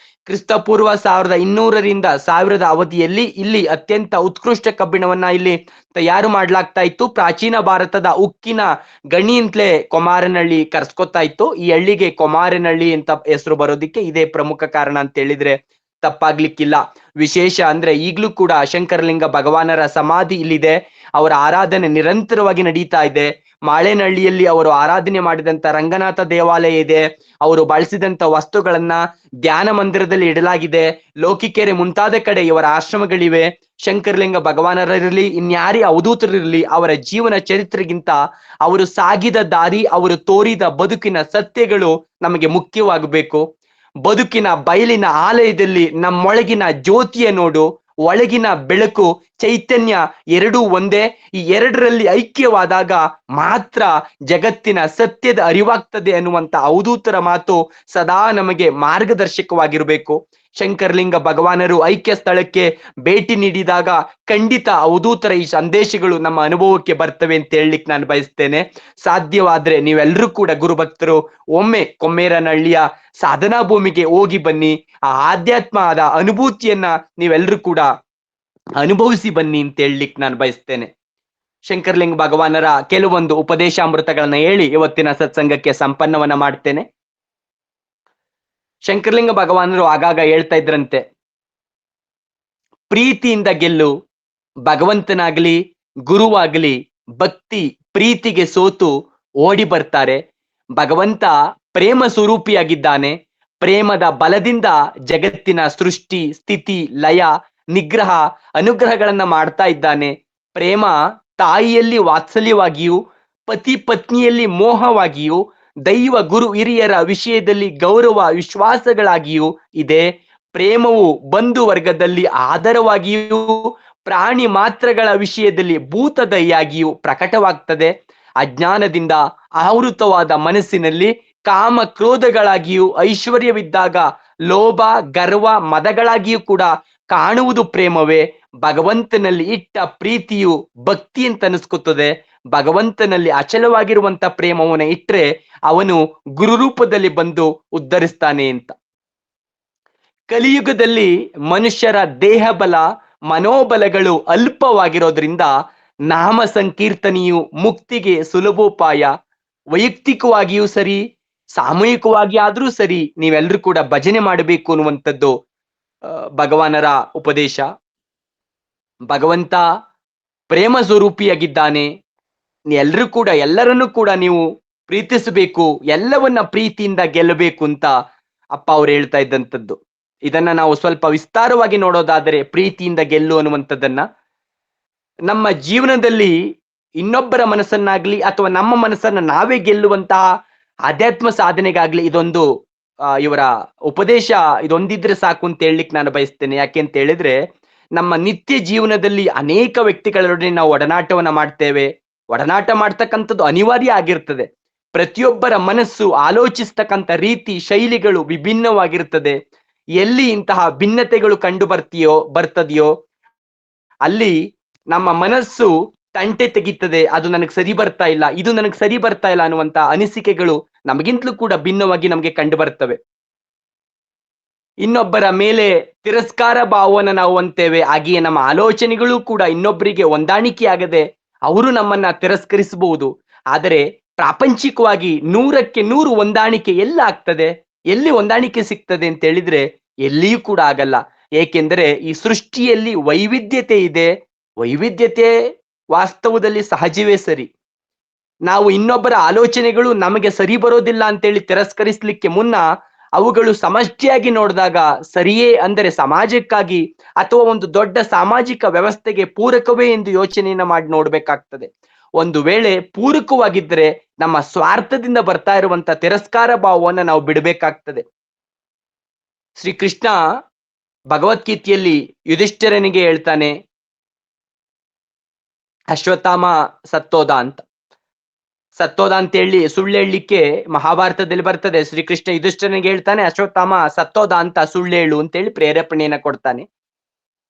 ಕ್ರಿಸ್ತಪೂರ್ವ 1200ರಿಂದ 1000 ಅವಧಿಯಲ್ಲಿ ಇಲ್ಲಿ ಅತ್ಯಂತ ಉತ್ಕೃಷ್ಟ ಕಬ್ಬಿಣವನ್ನ ಇಲ್ಲಿ ತಯಾರು ಮಾಡ್ಲಾಗ್ತಾ ಇತ್ತು. ಪ್ರಾಚೀನ ಭಾರತದ ಉಕ್ಕಿನ ಗಣಿ ಅಂತಲೇ ಕೊಮಾರನಹಳ್ಳಿ ಕರ್ಸ್ಕೊತಾ ಇತ್ತು. ಈ ಹಳ್ಳಿಗೆ ಕೊಮಾರನಹಳ್ಳಿ ಅಂತ ಹೆಸರು ಬರೋದಿಕ್ಕೆ ಇದೇ ಪ್ರಮುಖ ಕಾರಣ ಅಂತ ಹೇಳಿದ್ರೆ ತಪ್ಪಾಗ್ಲಿಕ್ಕಿಲ್ಲ. ವಿಶೇಷ ಅಂದ್ರೆ ಈಗ್ಲೂ ಕೂಡ ಶಂಕರಲಿಂಗ ಭಗವಾನರ ಸಮಾಧಿ ಇಲ್ಲಿದೆ. ಅವರ ಆರಾಧನೆ ನಿರಂತರವಾಗಿ ನಡೀತಾ ಇದೆ. ಮಾಳೇನಹಳ್ಳಿಯಲ್ಲಿ ಅವರು ಆರಾಧನೆ ಮಾಡಿದಂತ ರಂಗನಾಥ ದೇವಾಲಯ ಇದೆ. ಅವರು ಬಳಸಿದಂತ ವಸ್ತುಗಳನ್ನ ಧ್ಯಾನ ಮಂದಿರದಲ್ಲಿ ಇಡಲಾಗಿದೆ. ಲೋಕಿಕೆರೆ ಮುಂತಾದ ಕಡೆ ಇವರ ಆಶ್ರಮಗಳಿವೆ. ಶಂಕರಲಿಂಗ ಭಗವಾನರಿರಲಿ, ಇನ್ಯಾರೇ ಅವಧೂತರಿರಲಿ, ಅವರ ಜೀವನ ಚರಿತ್ರೆಗಿಂತ ಅವರು ಸಾಗಿದ ದಾರಿ, ಅವರು ತೋರಿದ ಬದುಕಿನ ಸತ್ಯಗಳು ನಮಗೆ ಮುಖ್ಯವಾಗಬೇಕು. ಬದುಕಿನ ಬಯಲಿನ ಆಲಯದಲ್ಲಿ ನಮ್ಮೊಳಗಿನ ಜ್ಯೋತಿಯ ನೋಡು, ಒಳಗಿನ ಬೆಳಕು, ಚೈತನ್ಯ ಎರಡೂ ಒಂದೇ. ಈ ಎರಡರಲ್ಲಿ ಐಕ್ಯವಾದಾಗ ಮಾತ್ರ ಜಗತ್ತಿನ ಸತ್ಯದ ಅರಿವಾಗ್ತದೆ ಅನ್ನುವಂತ ಅವಧೂತರ ಮಾತು ಸದಾ ನಮಗೆ ಮಾರ್ಗದರ್ಶಕವಾಗಿರಬೇಕು. ಶಂಕರಲಿಂಗ ಭಗವಾನರು ಐಕ್ಯ ಸ್ಥಳಕ್ಕೆ ಭೇಟಿ ನೀಡಿದಾಗ ಖಂಡಿತ ಅವಧೂತರ ಈ ಸಂದೇಶಗಳು ನಮ್ಮ ಅನುಭವಕ್ಕೆ ಬರ್ತವೆ ಅಂತ ಹೇಳಲಿಕ್ಕೆ ನಾನು ಬಯಸ್ತೇನೆ. ಸಾಧ್ಯವಾದ್ರೆ ನೀವೆಲ್ಲರೂ ಕೂಡ ಗುರುಭಕ್ತರು ಒಮ್ಮೆ ಕೊಮ್ಮೇರನಹಳ್ಳಿಯ ಸಾಧನಾ ಭೂಮಿಗೆ ಹೋಗಿ ಬನ್ನಿ. ಆ ಆಧ್ಯಾತ್ಮದ ಅನುಭೂತಿಯನ್ನ ನೀವೆಲ್ಲರೂ ಕೂಡ ಅನುಭವಿಸಿ ಬನ್ನಿ ಅಂತ ಹೇಳಲಿಕ್ಕೆ ನಾನು ಬಯಸ್ತೇನೆ. ಶಂಕರಲಿಂಗ ಭಗವಾನರ ಕೆಲವೊಂದು ಉಪದೇಶಾಮೃತಗಳನ್ನ ಹೇಳಿ ಇವತ್ತಿನ ಸತ್ಸಂಗಕ್ಕೆ ಸಂಪನ್ನವನ್ನ ಮಾಡ್ತೇನೆ. ಶಂಕರಲಿಂಗ ಭಗವಾನರು ಆಗಾಗ ಹೇಳ್ತಾ ಇದ್ರಂತೆ, ಪ್ರೀತಿಯಿಂದ ಗೆಲ್ಲು, ಭಗವಂತನಾಗ್ಲಿ ಗುರುವಾಗ್ಲಿ ಭಕ್ತಿ ಪ್ರೀತಿಗೆ ಸೋತು ಓಡಿ ಬರ್ತಾರೆ. ಭಗವಂತ ಪ್ರೇಮ ಸ್ವರೂಪಿಯಾಗಿದ್ದಾನೆ. ಪ್ರೇಮದ ಬಲದಿಂದ ಜಗತ್ತಿನ ಸೃಷ್ಟಿ ಸ್ಥಿತಿ ಲಯ ನಿಗ್ರಹ ಅನುಗ್ರಹಗಳನ್ನ ಮಾಡ್ತಾ ಇದ್ದಾನೆ. ಪ್ರೇಮ ತಾಯಿಯಲ್ಲಿ ವಾತ್ಸಲ್ಯವಾಗಿಯೂ ಪತಿ ಪತ್ನಿಯಲ್ಲಿ ಮೋಹವಾಗಿಯೂ ದೈವ ಗುರು ಹಿರಿಯರ ವಿಷಯದಲ್ಲಿ ಗೌರವ ವಿಶ್ವಾಸಗಳಾಗಿಯೂ ಇದೆ. ಪ್ರೇಮವು ಬಂಧು ವರ್ಗದಲ್ಲಿ ಆಧಾರವಾಗಿಯೂ ಪ್ರಾಣಿ ಮಾತ್ರಗಳ ವಿಷಯದಲ್ಲಿ ಭೂತದಯಾಗಿಯೂ ಪ್ರಕಟವಾಗ್ತದೆ. ಅಜ್ಞಾನದಿಂದ ಆವೃತವಾದ ಮನಸ್ಸಿನಲ್ಲಿ ಕಾಮ ಕ್ರೋಧಗಳಾಗಿಯೂ ಐಶ್ವರ್ಯವಿದ್ದಾಗ ಲೋಭ ಗರ್ವ ಮದಗಳಾಗಿಯೂ ಕೂಡ ಕಾಣುವುದು ಪ್ರೇಮವೇ. ಭಗವಂತನಲ್ಲಿ ಇಟ್ಟ ಪ್ರೀತಿಯು ಭಕ್ತಿ ಅಂತ ಅನಿಸ್ಕೊತದೆ. ಭಗವಂತನಲ್ಲಿ ಅಚಲವಾಗಿರುವಂತ ಪ್ರೇಮವನ್ನ ಇಟ್ರೆ ಅವನು ಗುರುರೂಪದಲ್ಲಿ ಬಂದು ಉದ್ಧರಿಸ್ತಾನೆ ಅಂತ. ಕಲಿಯುಗದಲ್ಲಿ ಮನುಷ್ಯರ ದೇಹ ಬಲ ಮನೋಬಲಗಳು ಅಲ್ಪವಾಗಿರೋದ್ರಿಂದ ನಾಮ ಸಂಕೀರ್ತನೆಯು ಮುಕ್ತಿಗೆ ಸುಲಭೋಪಾಯ. ವೈಯಕ್ತಿಕವಾಗಿಯೂ ಸರಿ ಸಾಮೂಹಿಕವಾಗಿ ಆದ್ರೂ ಸರಿ ನೀವೆಲ್ಲರೂ ಕೂಡ ಭಜನೆ ಮಾಡಬೇಕು ಅನ್ನುವಂಥದ್ದು ಭಗವಾನರ ಉಪದೇಶ. ಭಗವಂತ ಪ್ರೇಮ ಸ್ವರೂಪಿಯಾಗಿದ್ದಾನೆ. ಎಲ್ಲರೂ ಕೂಡ ಎಲ್ಲರನ್ನೂ ಕೂಡ ನೀವು ಪ್ರೀತಿಸಬೇಕು, ಎಲ್ಲವನ್ನ ಪ್ರೀತಿಯಿಂದ ಗೆಲ್ಲಬೇಕು ಅಂತ ಅಪ್ಪ ಅವ್ರು ಹೇಳ್ತಾ ಇದ್ದಂಥದ್ದು. ಇದನ್ನ ನಾವು ಸ್ವಲ್ಪ ವಿಸ್ತಾರವಾಗಿ ನೋಡೋದಾದರೆ ಪ್ರೀತಿಯಿಂದ ಗೆಲ್ಲು ಅನ್ನುವಂಥದ್ದನ್ನ ನಮ್ಮ ಜೀವನದಲ್ಲಿ ಇನ್ನೊಬ್ಬರ ಮನಸ್ಸನ್ನಾಗ್ಲಿ ಅಥವಾ ನಮ್ಮ ಮನಸ್ಸನ್ನ ನಾವೇ ಗೆಲ್ಲುವಂತಹ ಆಧ್ಯಾತ್ಮ ಸಾಧನೆಗಾಗ್ಲಿ ಇದೊಂದು ಇವರ ಉಪದೇಶ ಇದೊಂದಿದ್ರೆ ಸಾಕು ಅಂತ ಹೇಳಲಿಕ್ಕೆ ನಾನು ಬಯಸ್ತೇನೆ. ಯಾಕೆ ಅಂತ ಹೇಳಿದ್ರೆ ನಮ್ಮ ನಿತ್ಯ ಜೀವನದಲ್ಲಿ ಅನೇಕ ವ್ಯಕ್ತಿಗಳೊಡನೆ ನಾವು ಒಡನಾಟವನ್ನ ಮಾಡ್ತೇವೆ. ಒಡನಾಟ ಮಾಡ್ತಕ್ಕಂಥದ್ದು ಅನಿವಾರ್ಯ ಆಗಿರ್ತದೆ. ಪ್ರತಿಯೊಬ್ಬರ ಮನಸ್ಸು ಆಲೋಚಿಸ್ತಕ್ಕಂಥ ರೀತಿ ಶೈಲಿಗಳು ವಿಭಿನ್ನವಾಗಿರ್ತದೆ. ಎಲ್ಲಿ ಇಂತಹ ಭಿನ್ನತೆಗಳು ಕಂಡು ಬರ್ತದೆಯೋ ಅಲ್ಲಿ ನಮ್ಮ ಮನಸ್ಸು ತಂಟೆ ತೆಗಿತದೆ. ಅದು ನನಗೆ ಸರಿ ಬರ್ತಾ ಇಲ್ಲ, ಇದು ನನಗೆ ಸರಿ ಬರ್ತಾ ಇಲ್ಲ ಅನ್ನುವಂತ ಅನಿಸಿಕೆಗಳು ನಮಗಿಂತಲೂ ಕೂಡ ಭಿನ್ನವಾಗಿ ನಮಗೆ ಕಂಡು ಬರ್ತವೆ. ಇನ್ನೊಬ್ಬರ ಮೇಲೆ ತಿರಸ್ಕಾರ ಭಾವವನ್ನು ನಾವು ಅಂತೇವೆ. ಹಾಗೆಯೇ ನಮ್ಮ ಆಲೋಚನೆಗಳು ಕೂಡ ಇನ್ನೊಬ್ಬರಿಗೆ ಹೊಂದಾಣಿಕೆ ಆಗದೆ ಅವರು ನಮ್ಮನ್ನ ತಿರಸ್ಕರಿಸಬಹುದು. ಆದರೆ ಪ್ರಾಪಂಚಿಕವಾಗಿ 100ಕ್ಕೆ 100 ಹೊಂದಾಣಿಕೆ ಎಲ್ಲ ಆಗ್ತದೆ? ಎಲ್ಲಿ ಹೊಂದಾಣಿಕೆ ಸಿಗ್ತದೆ ಅಂತ ಹೇಳಿದ್ರೆ ಎಲ್ಲಿಯೂ ಕೂಡ ಆಗಲ್ಲ. ಏಕೆಂದರೆ ಈ ಸೃಷ್ಟಿಯಲ್ಲಿ ವೈವಿಧ್ಯತೆ ಇದೆ. ವೈವಿಧ್ಯತೆ ವಾಸ್ತವದಲ್ಲಿ ಸಹಜವೇ ಸರಿ. ನಾವು ಇನ್ನೊಬ್ಬರ ಆಲೋಚನೆಗಳು ನಮಗೆ ಸರಿ ಬರೋದಿಲ್ಲ ಅಂತೇಳಿ ತಿರಸ್ಕರಿಸಲಿಕ್ಕೆ ಮುನ್ನ ಅವುಗಳು ಸಮಷ್ಟಿಯಾಗಿ ನೋಡಿದಾಗ ಸರಿಯೇ, ಅಂದರೆ ಸಮಾಜಕ್ಕಾಗಿ ಅಥವಾ ಒಂದು ದೊಡ್ಡ ಸಾಮಾಜಿಕ ವ್ಯವಸ್ಥೆಗೆ ಪೂರಕವೇ ಎಂದು ಯೋಚನೆಯನ್ನ ಮಾಡಿ ನೋಡ್ಬೇಕಾಗ್ತದೆ. ಒಂದು ವೇಳೆ ಪೂರಕವಾಗಿದ್ರೆ ನಮ್ಮ ಸ್ವಾರ್ಥದಿಂದ ಬರ್ತಾ ಇರುವಂತ ತಿರಸ್ಕಾರ ಭಾವವನ್ನು ನಾವು ಬಿಡಬೇಕಾಗ್ತದೆ. ಶ್ರೀಕೃಷ್ಣ ಭಗವದ್ಗೀತೆಯಲ್ಲಿ ಯುಧಿಷ್ಠಿರನಿಗೆ ಹೇಳ್ತಾನೆ, ಅಶ್ವತ್ಥಾಮ ಸತ್ತೋದ ಅಂತ. ಸತ್ತೋದ ಅಂತ ಹೇಳಿ ಸುಳ್ಳು ಹೇಳಲಿಕ್ಕೆ ಮಹಾಭಾರತದಲ್ಲಿ ಬರ್ತದೆ. ಶ್ರೀಕೃಷ್ಣ ಯುಧಿಷ್ಠಿರನಿಗೆ ಹೇಳ್ತಾನೆ ಅಶ್ವತ್ಥಾಮ ಸತ್ತೋದ ಅಂತ ಸುಳ್ಳು ಹೇಳು ಅಂತೇಳಿ ಪ್ರೇರೇಪಣೆಯನ್ನ ಕೊಡ್ತಾನೆ.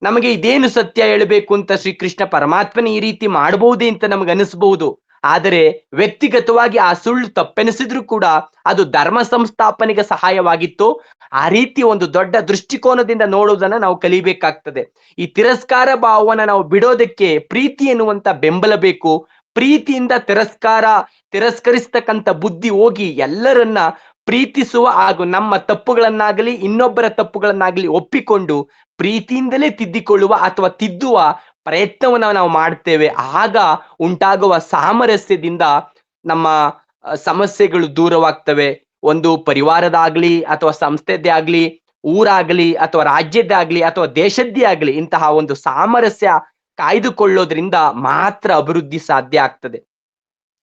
ನಮಗೆ ಇದೇನು ಸತ್ಯ ಹೇಳಬೇಕು ಅಂತ ಶ್ರೀಕೃಷ್ಣ ಪರಮಾತ್ಮನ ಈ ರೀತಿ ಮಾಡಬಹುದೇ ಅಂತ ನಮಗೆ ಅನಿಸಬಹುದು. ಆದರೆ ವ್ಯಕ್ತಿಗತವಾಗಿ ಆ ಸುಳ್ಳು ತಪ್ಪೆನಿಸಿದ್ರು ಕೂಡ ಅದು ಧರ್ಮ ಸಂಸ್ಥಾಪನೆಗೆ ಸಹಾಯವಾಗಿತ್ತು. ಆ ರೀತಿ ಒಂದು ದೊಡ್ಡ ದೃಷ್ಟಿಕೋನದಿಂದ ನೋಡುವುದನ್ನ ನಾವು ಕಲಿಬೇಕಾಗ್ತದೆ. ಈ ತಿರಸ್ಕಾರ ಭಾವವನ್ನು ನಾವು ಬಿಡೋದಕ್ಕೆ ಪ್ರೀತಿ ಎನ್ನುವಂತ ಬೆಂಬಲ ಬೇಕು. ಪ್ರೀತಿಯಿಂದ ತಿರಸ್ಕರಿಸ್ತಕ್ಕಂಥ ಬುದ್ಧಿ ಹೋಗಿ ಎಲ್ಲರನ್ನ ಪ್ರೀತಿಸುವ ಹಾಗೂ ನಮ್ಮ ತಪ್ಪುಗಳನ್ನಾಗಲಿ ಇನ್ನೊಬ್ಬರ ತಪ್ಪುಗಳನ್ನಾಗಲಿ ಒಪ್ಪಿಕೊಂಡು ಪ್ರೀತಿಯಿಂದಲೇ ತಿದ್ದಿಕೊಳ್ಳುವ ಅಥವಾ ತಿದ್ದುವ ಪ್ರಯತ್ನವನ್ನ ನಾವು ಮಾಡ್ತೇವೆ. ಆಗ ಉಂಟಾಗುವ ಸಾಮರಸ್ಯದಿಂದ ನಮ್ಮ ಸಮಸ್ಯೆಗಳು ದೂರವಾಗ್ತವೆ. ಒಂದು ಪರಿವಾರದಾಗ್ಲಿ ಅಥವಾ ಸಂಸ್ಥೆದ್ದೇ ಆಗ್ಲಿ, ಊರಾಗ್ಲಿ ಅಥವಾ ರಾಜ್ಯದ್ದೇ ಆಗ್ಲಿ ಅಥವಾ ದೇಶದ್ದೇ ಆಗ್ಲಿ, ಇಂತಹ ಒಂದು ಸಾಮರಸ್ಯ ಕಾಯ್ದುಕೊಳ್ಳೋದ್ರಿಂದ ಮಾತ್ರ ಅಭಿವೃದ್ಧಿ ಸಾಧ್ಯ ಆಗ್ತದೆ.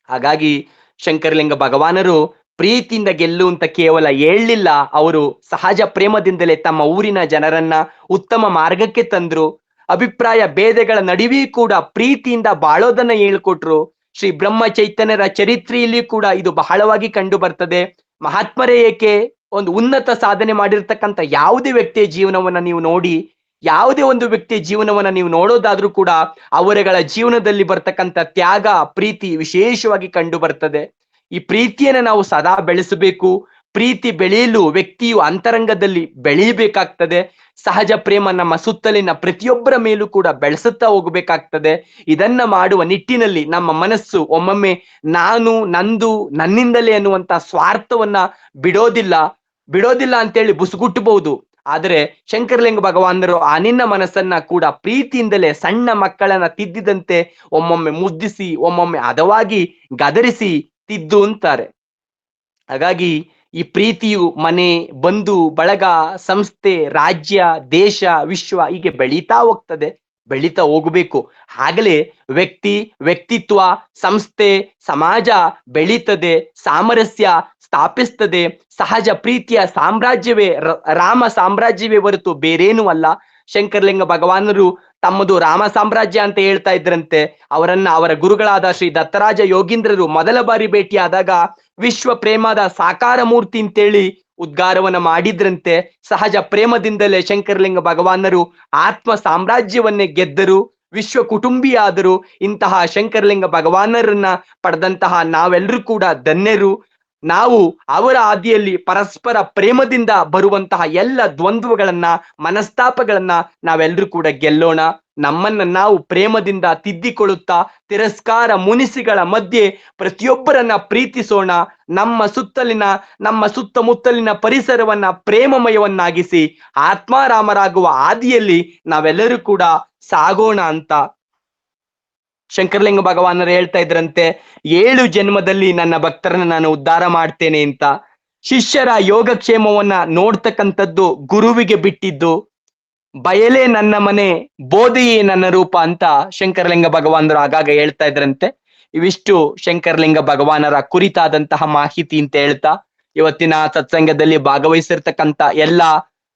ಹಾಗಾಗಿ ಶಂಕರಲಿಂಗ ಭಗವಾನರು ಪ್ರೀತಿಯಿಂದ ಗೆಲ್ಲು ಅಂತ ಕೇವಲ ಹೇಳಲಿಲ್ಲ, ಅವರು ಸಹಜ ಪ್ರೇಮದಿಂದಲೇ ತಮ್ಮ ಊರಿನ ಜನರನ್ನ ಉತ್ತಮ ಮಾರ್ಗಕ್ಕೆ ತಂದ್ರು. ಅಭಿಪ್ರಾಯ ಭೇದಗಳ ನಡುವೆಯೂ ಕೂಡ ಪ್ರೀತಿಯಿಂದ ಬಾಳೋದನ್ನ ಹೇಳ್ಕೊಟ್ರು. ಶ್ರೀ ಬ್ರಹ್ಮ ಚೈತನ್ಯರ ಚರಿತ್ರೆಯಲ್ಲಿ ಕೂಡ ಇದು ಬಹಳವಾಗಿ ಕಂಡು ಬರ್ತದೆ. ಮಹಾತ್ಮರೇ ಏಕೆ, ಒಂದು ಉನ್ನತ ಸಾಧನೆ ಮಾಡಿರ್ತಕ್ಕಂಥ ಯಾವುದೇ ವ್ಯಕ್ತಿಯ ಜೀವನವನ್ನ ನೀವು ನೋಡಿ, ಯಾವುದೇ ಒಂದು ವ್ಯಕ್ತಿಯ ಜೀವನವನ್ನ ನೀವು ನೋಡೋದಾದ್ರೂ ಕೂಡ ಅವರುಗಳ ಜೀವನದಲ್ಲಿ ಬರ್ತಕ್ಕಂಥ ತ್ಯಾಗ ಪ್ರೀತಿ ವಿಶೇಷವಾಗಿ ಕಂಡು ಬರ್ತದೆ. ಈ ಪ್ರೀತಿಯನ್ನ ನಾವು ಸದಾ ಬೆಳೆಸಬೇಕು. ಪ್ರೀತಿ ಬೆಳೆಯಲು ವ್ಯಕ್ತಿಯು ಅಂತರಂಗದಲ್ಲಿ ಬೆಳೆಯಬೇಕಾಗ್ತದೆ. ಸಹಜ ಪ್ರೇಮ ನಮ್ಮ ಸುತ್ತಲಿನ ಪ್ರತಿಯೊಬ್ಬರ ಮೇಲೂ ಕೂಡ ಬೆಳೆಸುತ್ತಾ ಹೋಗಬೇಕಾಗ್ತದೆ. ಇದನ್ನ ಮಾಡುವ ನಿಟ್ಟಿನಲ್ಲಿ ನಮ್ಮ ಮನಸ್ಸು ಒಮ್ಮೊಮ್ಮೆ ನಾನು ನಂದು ನನ್ನಿಂದಲೇ ಅನ್ನುವಂತ ಸ್ವಾರ್ಥವನ್ನ ಬಿಡೋದಿಲ್ಲ. ಬಿಡೋದಿಲ್ಲ ಅಂತೇಳಿ ಬುಸುಗುಟ್ಟಬಹುದು. ಆದರೆ ಶಂಕರಲಿಂಗ ಭಗವಾನರು ಆ ನಿನ್ನ ಮನಸ್ಸನ್ನ ಕೂಡ ಪ್ರೀತಿಯಿಂದಲೇ ಸಣ್ಣ ಮಕ್ಕಳನ್ನ ತಿದ್ದಿದಂತೆ ಒಮ್ಮೊಮ್ಮೆ ಮುದ್ದಿಸಿ, ಒಮ್ಮೊಮ್ಮೆ ಹದವಾಗಿ ಗದರಿಸಿ ತಿದ್ದು ಅಂತಾರೆ. ಹಾಗಾಗಿ ಈ ಪ್ರೀತಿಯು ಮನೆ, ಬಂಧು ಬಳಗ, ಸಂಸ್ಥೆ, ರಾಜ್ಯ, ದೇಶ, ವಿಶ್ವ ಹೀಗೆ ಬೆಳೀತಾ ಹೋಗ್ತದೆ, ಬೆಳೀತಾ ಹೋಗಬೇಕು. ಆಗಲೇ ವ್ಯಕ್ತಿತ್ವ, ಸಂಸ್ಥೆ, ಸಮಾಜ ಬೆಳೀತದೆ, ಸಾಮರಸ್ಯ ಸ್ಥಾಪಿಸ್ತದೆ. ಸಹಜ ಪ್ರೀತಿಯ ಸಾಮ್ರಾಜ್ಯವೇ ರಾಮ ಸಾಮ್ರಾಜ್ಯವೇ ಹೊರತು ಬೇರೇನೂ ಅಲ್ಲ. ಶಂಕರಲಿಂಗ ಭಗವಾನರು ತಮ್ಮದು ರಾಮ ಸಾಮ್ರಾಜ್ಯ ಅಂತ ಹೇಳ್ತಾ ಇದ್ರಂತೆ. ಅವರ ಗುರುಗಳಾದ ಶ್ರೀ ದತ್ತರಾಜ ಯೋಗೀಂದ್ರರು ಮೊದಲ ಬಾರಿ ಭೇಟಿಯಾದಾಗ ವಿಶ್ವ ಪ್ರೇಮದ ಸಾಕಾರ ಮೂರ್ತಿ ಅಂತೇಳಿ ಉದ್ಗಾರವನ್ನ ಮಾಡಿದ್ರಂತೆ. ಸಹಜ ಪ್ರೇಮದಿಂದಲೇ ಶಂಕರಲಿಂಗ ಭಗವಾನರು ಆತ್ಮ ಸಾಮ್ರಾಜ್ಯವನ್ನೇ ಗೆದ್ದರು, ವಿಶ್ವ ಕುಟುಂಬಿಯಾದರು. ಇಂತಹ ಶಂಕರಲಿಂಗ ಭಗವಾನರನ್ನ ಪಡೆದಂತಹ ನಾವೆಲ್ಲರೂ ಕೂಡ ಧನ್ಯರು. ನಾವು ಅವರ ಹಾದಿಯಲ್ಲಿ ಪರಸ್ಪರ ಪ್ರೇಮದಿಂದ ಬರುವಂತಹ ಎಲ್ಲ ದ್ವಂದ್ವಗಳನ್ನ, ಮನಸ್ತಾಪಗಳನ್ನ ನಾವೆಲ್ಲರೂ ಕೂಡ ಗೆಲ್ಲೋಣ. ನಮ್ಮನ್ನ ನಾವು ಪ್ರೇಮದಿಂದ ತಿದ್ದಿಕೊಳ್ಳುತ್ತಾ ತಿರಸ್ಕಾರ ಮುನಿಸಿಗಳ ಮಧ್ಯೆ ಪ್ರತಿಯೊಬ್ಬರನ್ನ ಪ್ರೀತಿಸೋಣ. ನಮ್ಮ ಸುತ್ತಮುತ್ತಲಿನ ಪರಿಸರವನ್ನ ಪ್ರೇಮಮಯವನ್ನಾಗಿಸಿ ಆತ್ಮಾರಾಮರಾಗುವ ಹಾದಿಯಲ್ಲಿ ನಾವೆಲ್ಲರೂ ಕೂಡ ಸಾಗೋಣ ಅಂತ ಶಂಕರಲಿಂಗ ಭಗವಾನರು ಹೇಳ್ತಾ ಇದ್ರಂತೆ. 7 ಜನ್ಮದಲ್ಲಿ ನನ್ನ ಭಕ್ತರನ್ನ ನಾನು ಉದ್ಧಾರ ಮಾಡ್ತೇನೆ ಅಂತ. ಶಿಷ್ಯರ ಯೋಗಕ್ಷೇಮವನ್ನ ನೋಡ್ತಕ್ಕಂಥದ್ದು ಗುರುವಿಗೆ ಬಿಟ್ಟಿದ್ದು. ಬಯಲೇ ನನ್ನ ಮನೆ, ಬೋಧೆಯೇ ನನ್ನ ರೂಪ ಅಂತ ಶಂಕರಲಿಂಗ ಭಗವಾನರು ಆಗಾಗ ಹೇಳ್ತಾ ಇದ್ರಂತೆ. ಇವಿಷ್ಟು ಶಂಕರಲಿಂಗ ಭಗವಾನರ ಕುರಿತಾದಂತಹ ಮಾಹಿತಿ ಅಂತ ಹೇಳ್ತಾ, ಇವತ್ತಿನ ಸತ್ಸಂಗದಲ್ಲಿ ಭಾಗವಹಿಸಿರ್ತಕ್ಕಂಥ ಎಲ್ಲ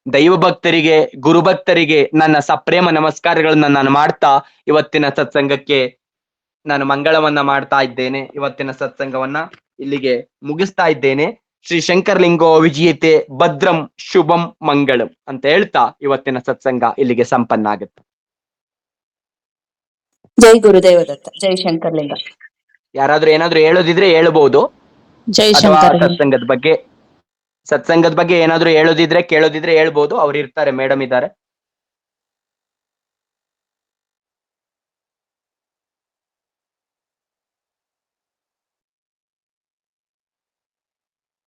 ದೈವ ಭಕ್ತರಿಗೆ, ಗುರುಭಕ್ತರಿಗೆ ನನ್ನ ಸಪ್ರೇಮ ನಮಸ್ಕಾರಗಳನ್ನ ನಾನು ಮಾಡ್ತಾ ಇವತ್ತಿನ ಸತ್ಸಂಗಕ್ಕೆ ನಾನು ಮಂಗಳವನ್ನ ಮಾಡ್ತಾ ಇದ್ದೇನೆ. ಇವತ್ತಿನ ಸತ್ಸಂಗವನ್ನ ಇಲ್ಲಿಗೆ ಮುಗಿಸ್ತಾ ಇದ್ದೇನೆ. ಶ್ರೀ ಶಂಕರಲಿಂಗೋ ವಿಜಯತೆ, ಭದ್ರಂ ಶುಭಂ ಮಂಗಳಂ ಅಂತ ಹೇಳ್ತಾ ಇವತ್ತಿನ ಸತ್ಸಂಗ ಇಲ್ಲಿಗೆ ಸಂಪನ್ನ ಆಗುತ್ತೆ. ಜೈ ಗುರುದೇವ ದತ್ತ. ಜೈ ಶಂಕರಲಿಂಗ. ಯಾರಾದ್ರೂ ಏನಾದ್ರು ಹೇಳೋದಿದ್ರೆ ಹೇಳ್ಬಹುದು. ಜೈ ಅಥವಾ ಶಂಕರ. ಸತ್ಸಂಗದ ಬಗ್ಗೆ ಏನಾದ್ರು ಕೇಳೋದಿದ್ರೆ ಹೇಳ್ಬಹುದು. ಅವ್ರು ಇರ್ತಾರೆ, ಮೇಡಮ್ ಇದ್ದಾರೆ.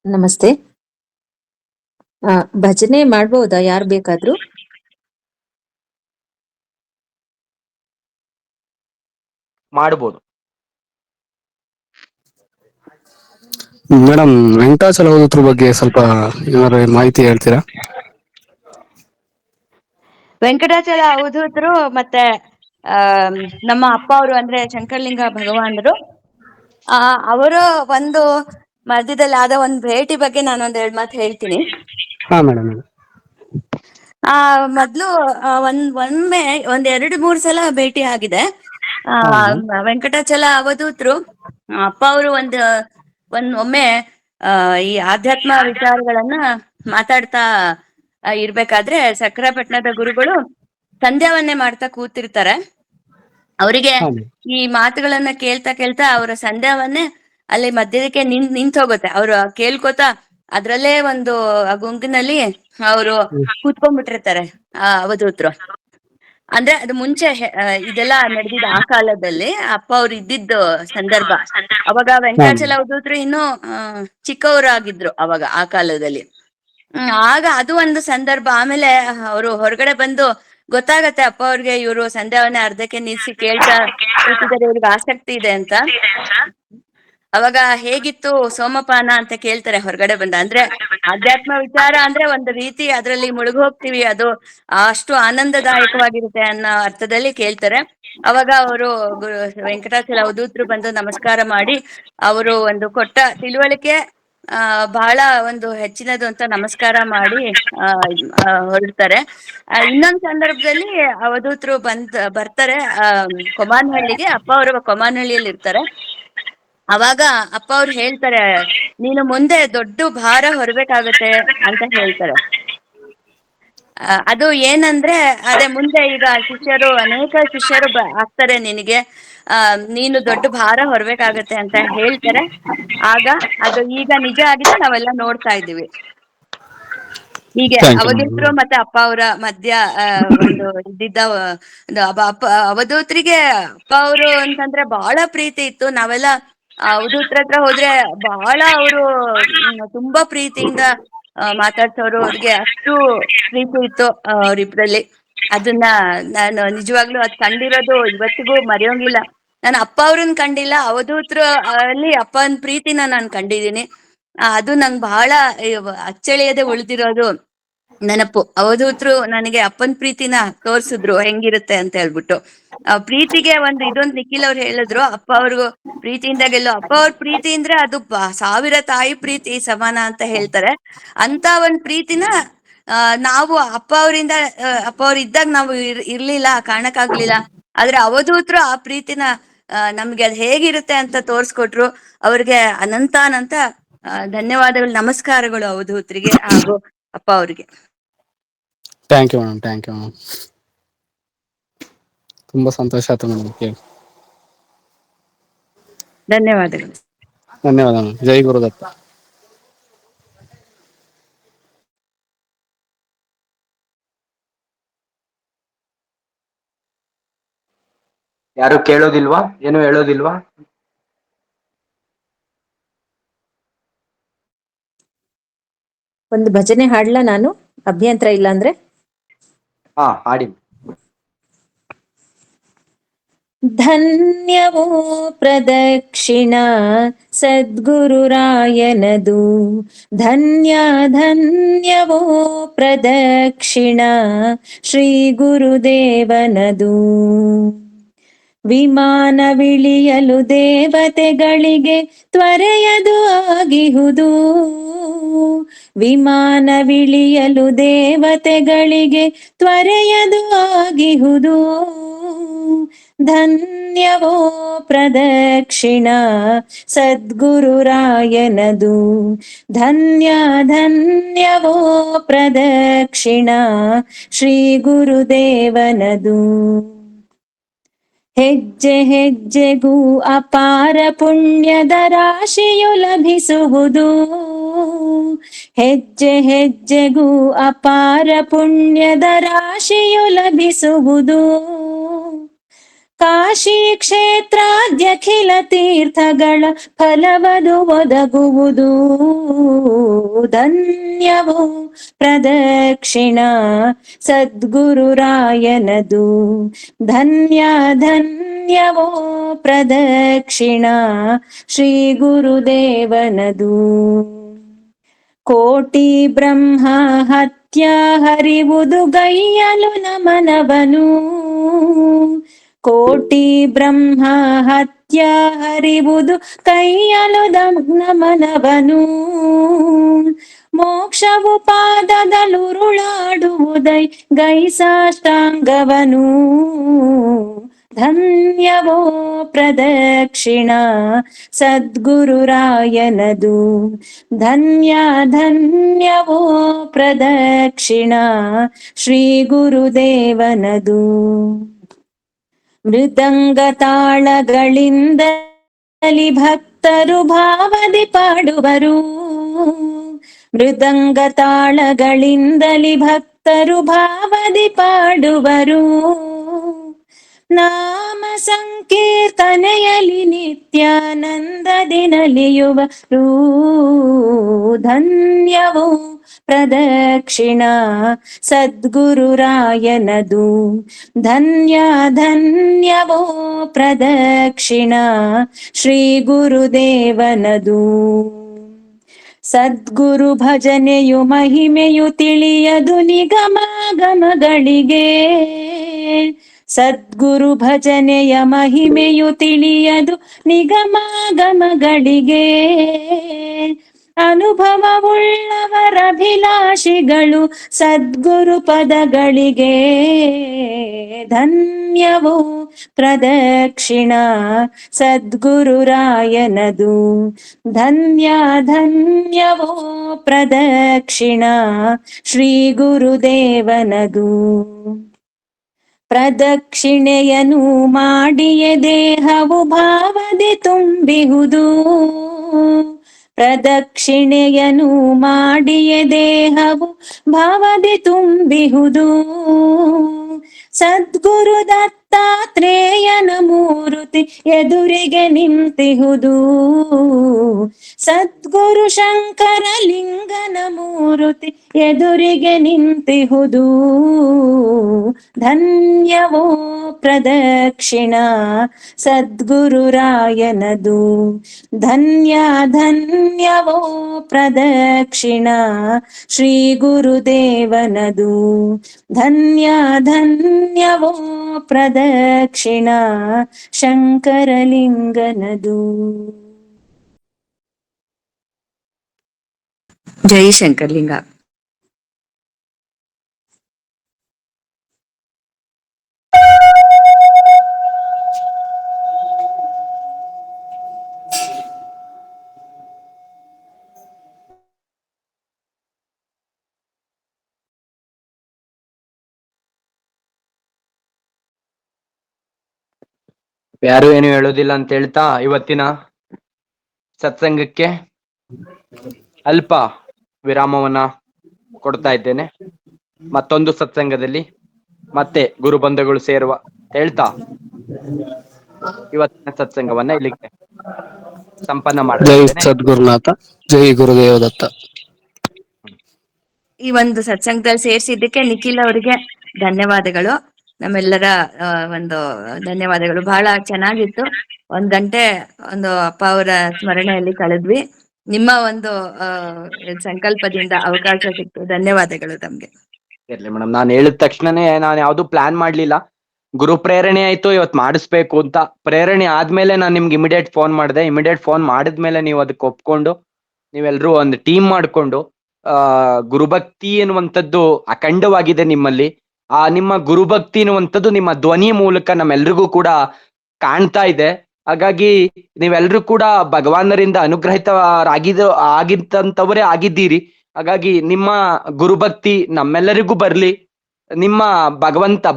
ನಮಸ್ತೆ. ಭಜನೆ ಮಾಡ್ಬೋದಾ? ಯಾರು ಬೇಕಾದ್ರೂ? ಮಾಡಬಹುದು. ಮೇಡಮ್, ವೆಂಕಟಾಚಲ ಅವಧೂತರ ಬಗ್ಗೆ ಸ್ವಲ್ಪ ಏನಾದ್ರು ಮಾಹಿತಿ ಹೇಳ್ತೀರಾ? ವೆಂಕಟಾಚಲ ಅವಧೂತರು ಮತ್ತೆ ನಮ್ಮ ಅಪ್ಪ ಅವರು ಅಂದ್ರೆ ಶಂಕರಲಿಂಗ ಭಗವಾನರು, ಅವರು ಒಂದು ಮಧ್ಯದಲ್ಲಿ ಆದ ಒಂದು ಭೇಟಿ ಬಗ್ಗೆ ನಾನು ಒಂದೆರಡು ಮಾತು ಹೇಳ್ತೀನಿ. ಹಾ ಮೇಡಮ್. ಮೊದ್ಲು ಒಮ್ಮೆ 2-3 ಸಲ ಭೇಟಿ ಆಗಿದೆ. ವೆಂಕಟಾಚಲ ಅವಧೂತರು ಅಪ್ಪ ಅವರು ಒಮ್ಮೆ ಈ ಆಧ್ಯಾತ್ಮ ವಿಚಾರಗಳನ್ನ ಮಾತಾಡ್ತಾ ಇರ್ಬೇಕಾದ್ರೆ ಸಕ್ರಪಟ್ಟಣದ ಗುರುಗಳು ಸಂಧ್ಯಾವನ್ನೇ ಮಾಡ್ತಾ ಕೂತಿರ್ತಾರೆ. ಅವರಿಗೆ ಈ ಮಾತುಗಳನ್ನ ಕೇಳ್ತಾ ಅವರ ಸಂಧ್ಯಾವನ್ನೇ ಅಲ್ಲಿ ಮಧ್ಯದಕ್ಕೆ ನಿಂತ ಹೋಗುತ್ತೆ. ಅವ್ರು ಕೇಳ್ಕೊತಾ ಅದ್ರಲ್ಲೇ ಒಂದು ಆ ಗುಂಪಿನಲ್ಲಿ ಅವರು ಕೂತ್ಕೊಂಡ್ಬಿಟ್ಟಿರ್ತಾರೆ ಅವಧೂತರು. ಅಂದ್ರೆ ಅದು ಮುಂಚೆ ಇದೆಲ್ಲ ನಡೆದಿದ್ದ ಆ ಕಾಲದಲ್ಲಿ ಅಪ್ಪ ಅವ್ರು ಇದ್ದಿದ್ದು ಸಂದರ್ಭ. ಅವಾಗ ವೆಂಕಟಾಚಲ ಅವಧೂತರು ಇನ್ನೂ ಚಿಕ್ಕವರಾಗಿದ್ರು ಅವಾಗ ಆ ಕಾಲದಲ್ಲಿ. ಆಗ ಅದು ಒಂದು ಸಂದರ್ಭ. ಆಮೇಲೆ ಅವರು ಹೊರಗಡೆ ಬಂದು ಗೊತ್ತಾಗತ್ತೆ ಅಪ್ಪ ಅವ್ರಿಗೆ ಇವರು ಸಂಧ್ಯಾವನ್ನೇ ಅರ್ಧಕ್ಕೆ ನಿಲ್ಸಿ ಕೇಳ್ತಾ ಕೂತಿದ್ದಾರೆ, ಇವ್ರಿಗೆ ಆಸಕ್ತಿ ಇದೆ ಅಂತ. ಅವಾಗ ಹೇಗಿತ್ತು ಸೋಮಪಾನ ಅಂತ ಕೇಳ್ತಾರೆ ಹೊರಗಡೆ ಬಂದ. ಅಂದ್ರೆ ಆಧ್ಯಾತ್ಮ ವಿಚಾರ ಅಂದ್ರೆ ಒಂದು ರೀತಿ ಅದ್ರಲ್ಲಿ ಮುಳುಗಿ ಹೋಗ್ತೀವಿ, ಅದು ಅಷ್ಟು ಆನಂದದಾಯಕವಾಗಿರುತ್ತೆ ಅನ್ನೋ ಅರ್ಥದಲ್ಲಿ ಕೇಳ್ತಾರೆ. ಅವಾಗ ಅವರು ವೆಂಕಟಾಚಲ ಅವಧೂತರು ಬಂದು ನಮಸ್ಕಾರ ಮಾಡಿ ಅವರು ಒಂದು ಕೊಟ್ಟ ತಿಳುವಳಿಕೆ ಬಹಳ ಒಂದು ಹೆಚ್ಚಿನದು ಅಂತ ನಮಸ್ಕಾರ ಮಾಡಿ ಹೊರಡ್ತಾರೆ. ಇನ್ನೊಂದು ಸಂದರ್ಭದಲ್ಲಿ ಅವಧೂತರು ಬರ್ತಾರೆ ಕೊಮಾನಹಳ್ಳಿಗೆ. ಅಪ್ಪ ಅವರು ಕೊಮಾನಹಳ್ಳಿಯಲ್ಲಿ ಇರ್ತಾರೆ. ಅವಾಗ ಅಪ್ಪ ಅವ್ರು ಹೇಳ್ತಾರೆ, ನೀನು ಮುಂದೆ ದೊಡ್ಡ ಭಾರ ಹೊರಬೇಕಾಗತ್ತೆ ಅಂತ ಹೇಳ್ತಾರೆ. ಅದು ಏನಂದ್ರೆ ಅದೇ ಮುಂದೆ ಈಗ ಅನೇಕ ಶಿಷ್ಯರು ಆಗ್ತಾರೆ ನಿನಗೆ, ನೀನು ದೊಡ್ಡ ಭಾರ ಹೊರಬೇಕಾಗತ್ತೆ ಅಂತ ಹೇಳ್ತಾರೆ. ಆಗ ಅದು ಈಗ ನಿಜ ಆಗಿದೆ, ನಾವೆಲ್ಲ ನೋಡ್ತಾ ಇದ್ದೀವಿ. ಹೀಗೆ ಅವಧೂತರು ಮತ್ತೆ ಅಪ್ಪ ಅವರ ಮಧ್ಯ ಒಂದು ಇದ್ದಿದ್ದ ಅವಧೂತರಿಗೆ ಅಪ್ಪ ಅವರು ಅಂತಂದ್ರೆ ಬಹಳ ಪ್ರೀತಿ ಇತ್ತು. ನಾವೆಲ್ಲ ಅವಧೂತರ ಹತ್ರ ಹೋದ್ರೆ ಬಹಳ ಅವರು ತುಂಬಾ ಪ್ರೀತಿಯಿಂದ ಮಾತಾಡ್ಸೋರು, ಅವ್ರಿಗೆ ಅಷ್ಟು ಪ್ರೀತಿ ಇತ್ತು ಅವ್ರಿಬ್ರಲ್ಲಿ. ಅದನ್ನ ನಾನು ನಿಜವಾಗ್ಲೂ ಅದ್ ಕಂಡಿರೋದು ಇವತ್ತಿಗೂ ಮರೆಯೋಂಗಿಲ್ಲ. ನಾನು ಅಪ್ಪ ಅವ್ರನ್ನ ಕಂಡಿಲ್ಲ, ಅವಧೂತರ ಅಲ್ಲಿ ಅಪ್ಪನ ಪ್ರೀತಿನ ನಾನು ಕಂಡಿದ್ದೀನಿ. ಅದು ನಂಗೆ ಬಹಳ ಅಚ್ಚಳಿಯದೆ ಉಳಿದಿರೋದು ನೆನಪು. ಅವಧೂತರು ನನಗೆ ಅಪ್ಪನ ಪ್ರೀತಿನ ತೋರ್ಸಿದ್ರು ಹೆಂಗಿರುತ್ತೆ ಅಂತ ಹೇಳ್ಬಿಟ್ಟು. ಪ್ರೀತಿಗೆ ಇದೊಂದು ನಿಖಿಲ್ ಅವ್ರು ಹೇಳಿದ್ರು, ಅಪ್ಪ ಅವ್ರಿಗೂ ಪ್ರೀತಿಯಿಂದ ಗೆಲ್ಲೋ. ಅಪ್ಪ ಅವ್ರ ಪ್ರೀತಿ ಅಂದ್ರೆ ಅದು 1000 ತಾಯಿ ಪ್ರೀತಿ ಸಮಾನ ಅಂತ ಹೇಳ್ತಾರೆ. ಅಂತ ಒಂದ್ ಪ್ರೀತಿನ ನಾವು ಅಪ್ಪ ಅವ್ರ ಇದ್ದಾಗ ನಾವು ಇರ್ಲಿಲ್ಲ, ಕಾಣಕ್ಕಾಗ್ಲಿಲ್ಲ. ಆದ್ರೆ ಅವಧೂತರು ಆ ಪ್ರೀತಿನ ನಮ್ಗೆ ಅದ್ ಹೇಗಿರುತ್ತೆ ಅಂತ ತೋರ್ಸ್ಕೊಟ್ರು. ಅವ್ರಿಗೆ ಅನಂತ ಧನ್ಯವಾದಗಳು, ನಮಸ್ಕಾರಗಳು ಅವಧೂತರಿಗೆ ಹಾಗೂ ಅಪ್ಪ ಅವ್ರಿಗೆ. Thank you madam, thank you madam. ತುಂಬಾ ಸಂತೋಷ ಆಯ್ತು ಮೇಡಮ್ ಕೇಳಿ. ಧನ್ಯವಾದಗಳು. ಧನ್ಯವಾದ ಮೇಡಮ್. ಜೈ ಗುರುದತ್ತ. ಯಾರು ಕೇಳೋದಿಲ್ವಾ? ಏನು ಹೇಳೋದಿಲ್ವಾ? ಒಂದು ಭಜನೆ ಹಾಡ್ಲಾ ನಾನು, ಅಭ್ಯಂತರ ಇಲ್ಲ ಅಂದ್ರೆ? ಹಾ, ಹಾಡಿ. ಧನ್ಯವೋ ಪ್ರದಕ್ಷಿಣ ಸದ್ಗುರುರಾಯನದು, ಧನ್ಯವೋ ಪ್ರದಕ್ಷಿಣ ಶ್ರೀ ಗುರುದೇವನದು. ವಿಮಾನವಿಳಿಯಲು ದೇವತೆಗಳಿಗೆ ತ್ವರೆಯದು ಆಗಿಹುದು, ವಿಮಾನವಿಳಿಯಲು ದೇವತೆಗಳಿಗೆ ತ್ವರೆಯದು ಆಗಿಹುದು. ಧನ್ಯವೋ ಪ್ರದಕ್ಷಿಣ ಸದ್ಗುರುರಾಯನದು, ಧನ್ಯವೋ ಪ್ರದಕ್ಷಿಣ ಶ್ರೀ ಗುರುದೇವನದು. ಹೆಜ್ಜೆ ಹೆಜ್ಜೆಗೂ ಅಪಾರ ಪುಣ್ಯದ ರಾಶಿಯು ಲಭಿಸುವುದು, ಹೆಜ್ಜೆ ಹೆಜ್ಜೆಗೂ ಅಪಾರ ಪುಣ್ಯದ ರಾಶಿಯು ಲಭಿಸುವುದು. ಕಾಶಿ ಕ್ಷೇತ್ರಾದ್ಯಖಿಲ ತೀರ್ಥಗಳ ಫಲವದು ಒದಗುವುದು. ಧನ್ಯವೋ ಪ್ರದಕ್ಷಿಣ ಸದ್ಗುರುರಾಯನದು, ಧನ್ಯವೋ ಪ್ರದಕ್ಷಿಣ ಶ್ರೀ ಗುರುದೇವನದು. ಕೋಟಿ ಬ್ರಹ್ಮ ಹತ್ಯ ಹರಿವುದು ಗೈಯಲು ನಮನವನು, ಕೋಟಿ ಬ್ರಹ್ಮ ಹತ್ಯ ಹರಿವುದು ಕೈಯಲು ನಮನವನು. ಮೋಕ್ಷವು ಪಾದದಲುರುಳಾಡುವುದೈ ಗೈಸಾಷ್ಟಾಂಗವನು. ಧನ್ಯವೋ ಪ್ರದಕ್ಷಿಣ ಸದ್ಗುರುರಾಯನದು, ಧನ್ಯವೋ ಪ್ರದಕ್ಷಿಣ ಶ್ರೀ ಗುರುದೇವನದು. ಮೃದಂಗ ತಾಳಗಳಿಂದಲಿ ಭಕ್ತರು ಭಾವದಿ ಪಾಡುವರು, ಮೃದಂಗ ತಾಳಗಳಿಂದಲಿ ಭಕ್ತರು ಭಾವದಿ ಪಾಡುವರು. ನಾಮ ಸಂಕೀರ್ತನೆಯಲ್ಲಿ ನಿತ್ಯಾನಂದದಿ ನಲಿಯುವರು. ಧನ್ಯವೋ ಪ್ರದಕ್ಷಿಣ ಸದ್ಗುರುರಾಯನದು, ಧನ್ಯವೋ ಪ್ರದಕ್ಷಿಣ ಶ್ರೀ ಗುರುದೇವನದು. ಸದ್ಗುರು ಭಜನೆಯು ಮಹಿಮೆಯು ತಿಳಿಯದು ನಿಗಮಾಗಮಗಳಿಗೆ, ಸದ್ಗುರು ಭಜನೆಯ ಮಹಿಮೆಯು ತಿಳಿಯದು ನಿಗಮಾಗಮಗಳಿಗೆ. ಅನುಭವವುಳ್ಳವರಭಿಲಾಷಿಗಳು ಸದ್ಗುರು ಪದಗಳಿಗೆ. ಧನ್ಯವೋ ಪ್ರದಕ್ಷಿಣ ಸದ್ಗುರುರಾಯನದು, ಧನ್ಯವೋ ಪ್ರದಕ್ಷಿಣ ಶ್ರೀ ಗುರುದೇವನದು. ಪ್ರದಕ್ಷಿಣೆಯನು ಮಾಡಿಯೇ ದೇಹವು ಭಾವದಿ ತುಂಬಿಹುದು, ಪ್ರದಕ್ಷಿಣೆಯನು ಮಾಡಿಯೇ ದೇಹವು ಭಾವದಿ ತುಂಬಿಹುದು. ಸದ್ಗುರು ದತ್ತಾತ್ರೇಯನ ಮೂರುತಿ ಎದುರಿಗೆ ನಿಂತಿಹುದು. ಸದ್ಗುರು ಶಂಕರಲಿಂಗನ ಮೂರುತಿ ಎದುರಿಗೆ ನಿಂತಿಹುದು. ಧನ್ಯವೋ ಪ್ರದಕ್ಷಿಣ ಸದ್ಗುರುರಾಯನದು. ಧನ್ಯ ಧನ್ಯವೋ ಪ್ರದಕ್ಷಿಣ ಶ್ರೀ ಗುರುದೇವನದು. ಧನ್ಯ ಧನ್ಯವೋ ಪ್ರದಕ್ಷಿಣ ಶಂಕರಲಿಂಗನದು. ಜೈ ಶಂಕರ್ಲಿಂಗ. ಯಾರು ಏನು ಹೇಳೋದಿಲ್ಲ ಅಂತ ಹೇಳ್ತಾ ಇವತ್ತಿನ ಸತ್ಸಂಗಕ್ಕೆ ಅಲ್ಪ ವಿರಾಮವನ್ನ ಕೊಡ್ತಾ ಇದ್ದೇನೆ. ಮತ್ತೊಂದು ಸತ್ಸಂಗದಲ್ಲಿ ಮತ್ತೆ ಗುರುಬಂಧುಗಳು ಸೇರುವ ಹೇಳ್ತಾ ಇವತ್ತಿನ ಸತ್ಸಂಗವನ್ನ ಇಲ್ಲಿಗೆ ಸಂಪನ್ನ ಜೈ ಮಾಡ್ತಾ ಇದ್ದೇನೆ. ಸದ್ಗುರುನಾಥ, ಜೈ ಗುರುದೇವದತ್ತ. ಈ ಒಂದು ಸತ್ಸಂಗದಲ್ಲಿ ಸೇರಿಸಿದ್ದಕ್ಕೆ ನಿಖಿಲ್ ಅವರಿಗೆ ಧನ್ಯವಾದಗಳು. ನಮ್ಮೆಲ್ಲರ ಒಂದು ಧನ್ಯವಾದಗಳು. ಬಹಳ ಚೆನ್ನಾಗಿತ್ತು. 1 ಗಂಟೆ ಒಂದು ಅಪ್ಪ ಅವರ ಸ್ಮರಣೆಯಲ್ಲಿ ಕಳೆದ್ವಿ. ನಿಮ್ಮ ಒಂದು ಸಂಕಲ್ಪದಿಂದ ಅವಕಾಶ ಸಿಕ್ತು. ಧನ್ಯವಾದಗಳು ತಮ್ಗೆ. ಇರ್ಲಿ ಮೇಡಮ್, ನಾನು ಹೇಳಿದ ತಕ್ಷಣನೇ ನಾನು ಯಾವ್ದು ಪ್ಲಾನ್ ಮಾಡ್ಲಿಲ್ಲ. ಗುರು ಪ್ರೇರಣೆ ಆಯ್ತು ಇವತ್ತು ಮಾಡಿಸ್ಬೇಕು ಅಂತ. ಪ್ರೇರಣೆ ಆದ್ಮೇಲೆ ನಾನು ನಿಮ್ಗೆ ಇಮಿಡಿಯೇಟ್ ಫೋನ್ ಮಾಡಿದೆ. ಇಮಿಡಿಯೇಟ್ ಫೋನ್ ಮಾಡಿದ್ಮೇಲೆ ನೀವು ಅದಕ್ಕೆ ಒಪ್ಕೊಂಡು ನೀವೆಲ್ಲರೂ ಒಂದು ಟೀಮ್ ಮಾಡ್ಕೊಂಡು ಗುರುಭಕ್ತಿ ಎನ್ನುವಂಥದ್ದು ಅಖಂಡವಾಗಿದೆ ನಿಮ್ಮಲ್ಲಿ. ಆ ನಿಮ್ಮ ಗುರುಭಕ್ತಿ ಎನ್ನುವಂಥದ್ದು ನಿಮ್ಮ ಧ್ವನಿ ಮೂಲಕ ನಮ್ಮೆಲ್ರಿಗೂ ಕೂಡ ಕಾಣ್ತಾ ಇದೆ. ಹಾಗಾಗಿ ನೀವೆಲ್ಲರೂ ಕೂಡ ಭಗವಾನರಿಂದ ಆಗಿದ್ದಂಥವರೇ ಆಗಿದ್ದೀರಿ. ಹಾಗಾಗಿ ನಿಮ್ಮ ಗುರುಭಕ್ತಿ ನಮ್ಮೆಲ್ಲರಿಗೂ ಬರ್ಲಿ. ನಿಮ್ಮ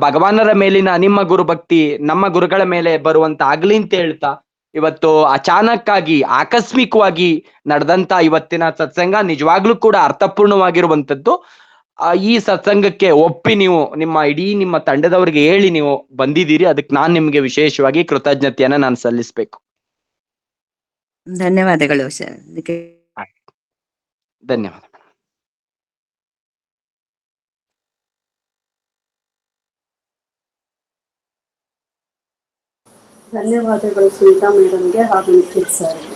ಭಗವಾನರ ಮೇಲಿನ ನಿಮ್ಮ ಗುರುಭಕ್ತಿ ನಮ್ಮ ಗುರುಗಳ ಮೇಲೆ ಬರುವಂತ ಆಗ್ಲಿ ಅಂತ ಹೇಳ್ತಾ, ಇವತ್ತು ಅಚಾನಕ್ ಆಗಿ ಆಕಸ್ಮಿಕವಾಗಿ ನಡೆದಂತ ಇವತ್ತಿನ ಸತ್ಸಂಗ ನಿಜವಾಗ್ಲೂ ಕೂಡ ಅರ್ಥಪೂರ್ಣವಾಗಿರುವಂತದ್ದು. ಈ ಸತ್ಸಂಗಕ್ಕೆ ಒಪ್ಪಿ ನೀವು ನಿಮ್ಮ ತಂಡದವರಿಗೆ ಹೇಳಿ ನೀವು ಬಂದಿದ್ದೀರಿ. ಅದಕ್ಕೆ ನಾನು ನಿಮ್ಗೆ ವಿಶೇಷವಾಗಿ ಕೃತಜ್ಞತೆಯನ್ನ ನಾನು ಸಲ್ಲಿಸ್ಬೇಕು. ಧನ್ಯವಾದಗಳು ಸರ್. ಧನ್ಯವಾದ. ಧನ್ಯವಾದಗಳು ಸುನೀತಾ ಮೇಡಮ್ಗೆ ಹಾಗೂ ನಿಖಿಲ್ ಸರ್ಗೆ.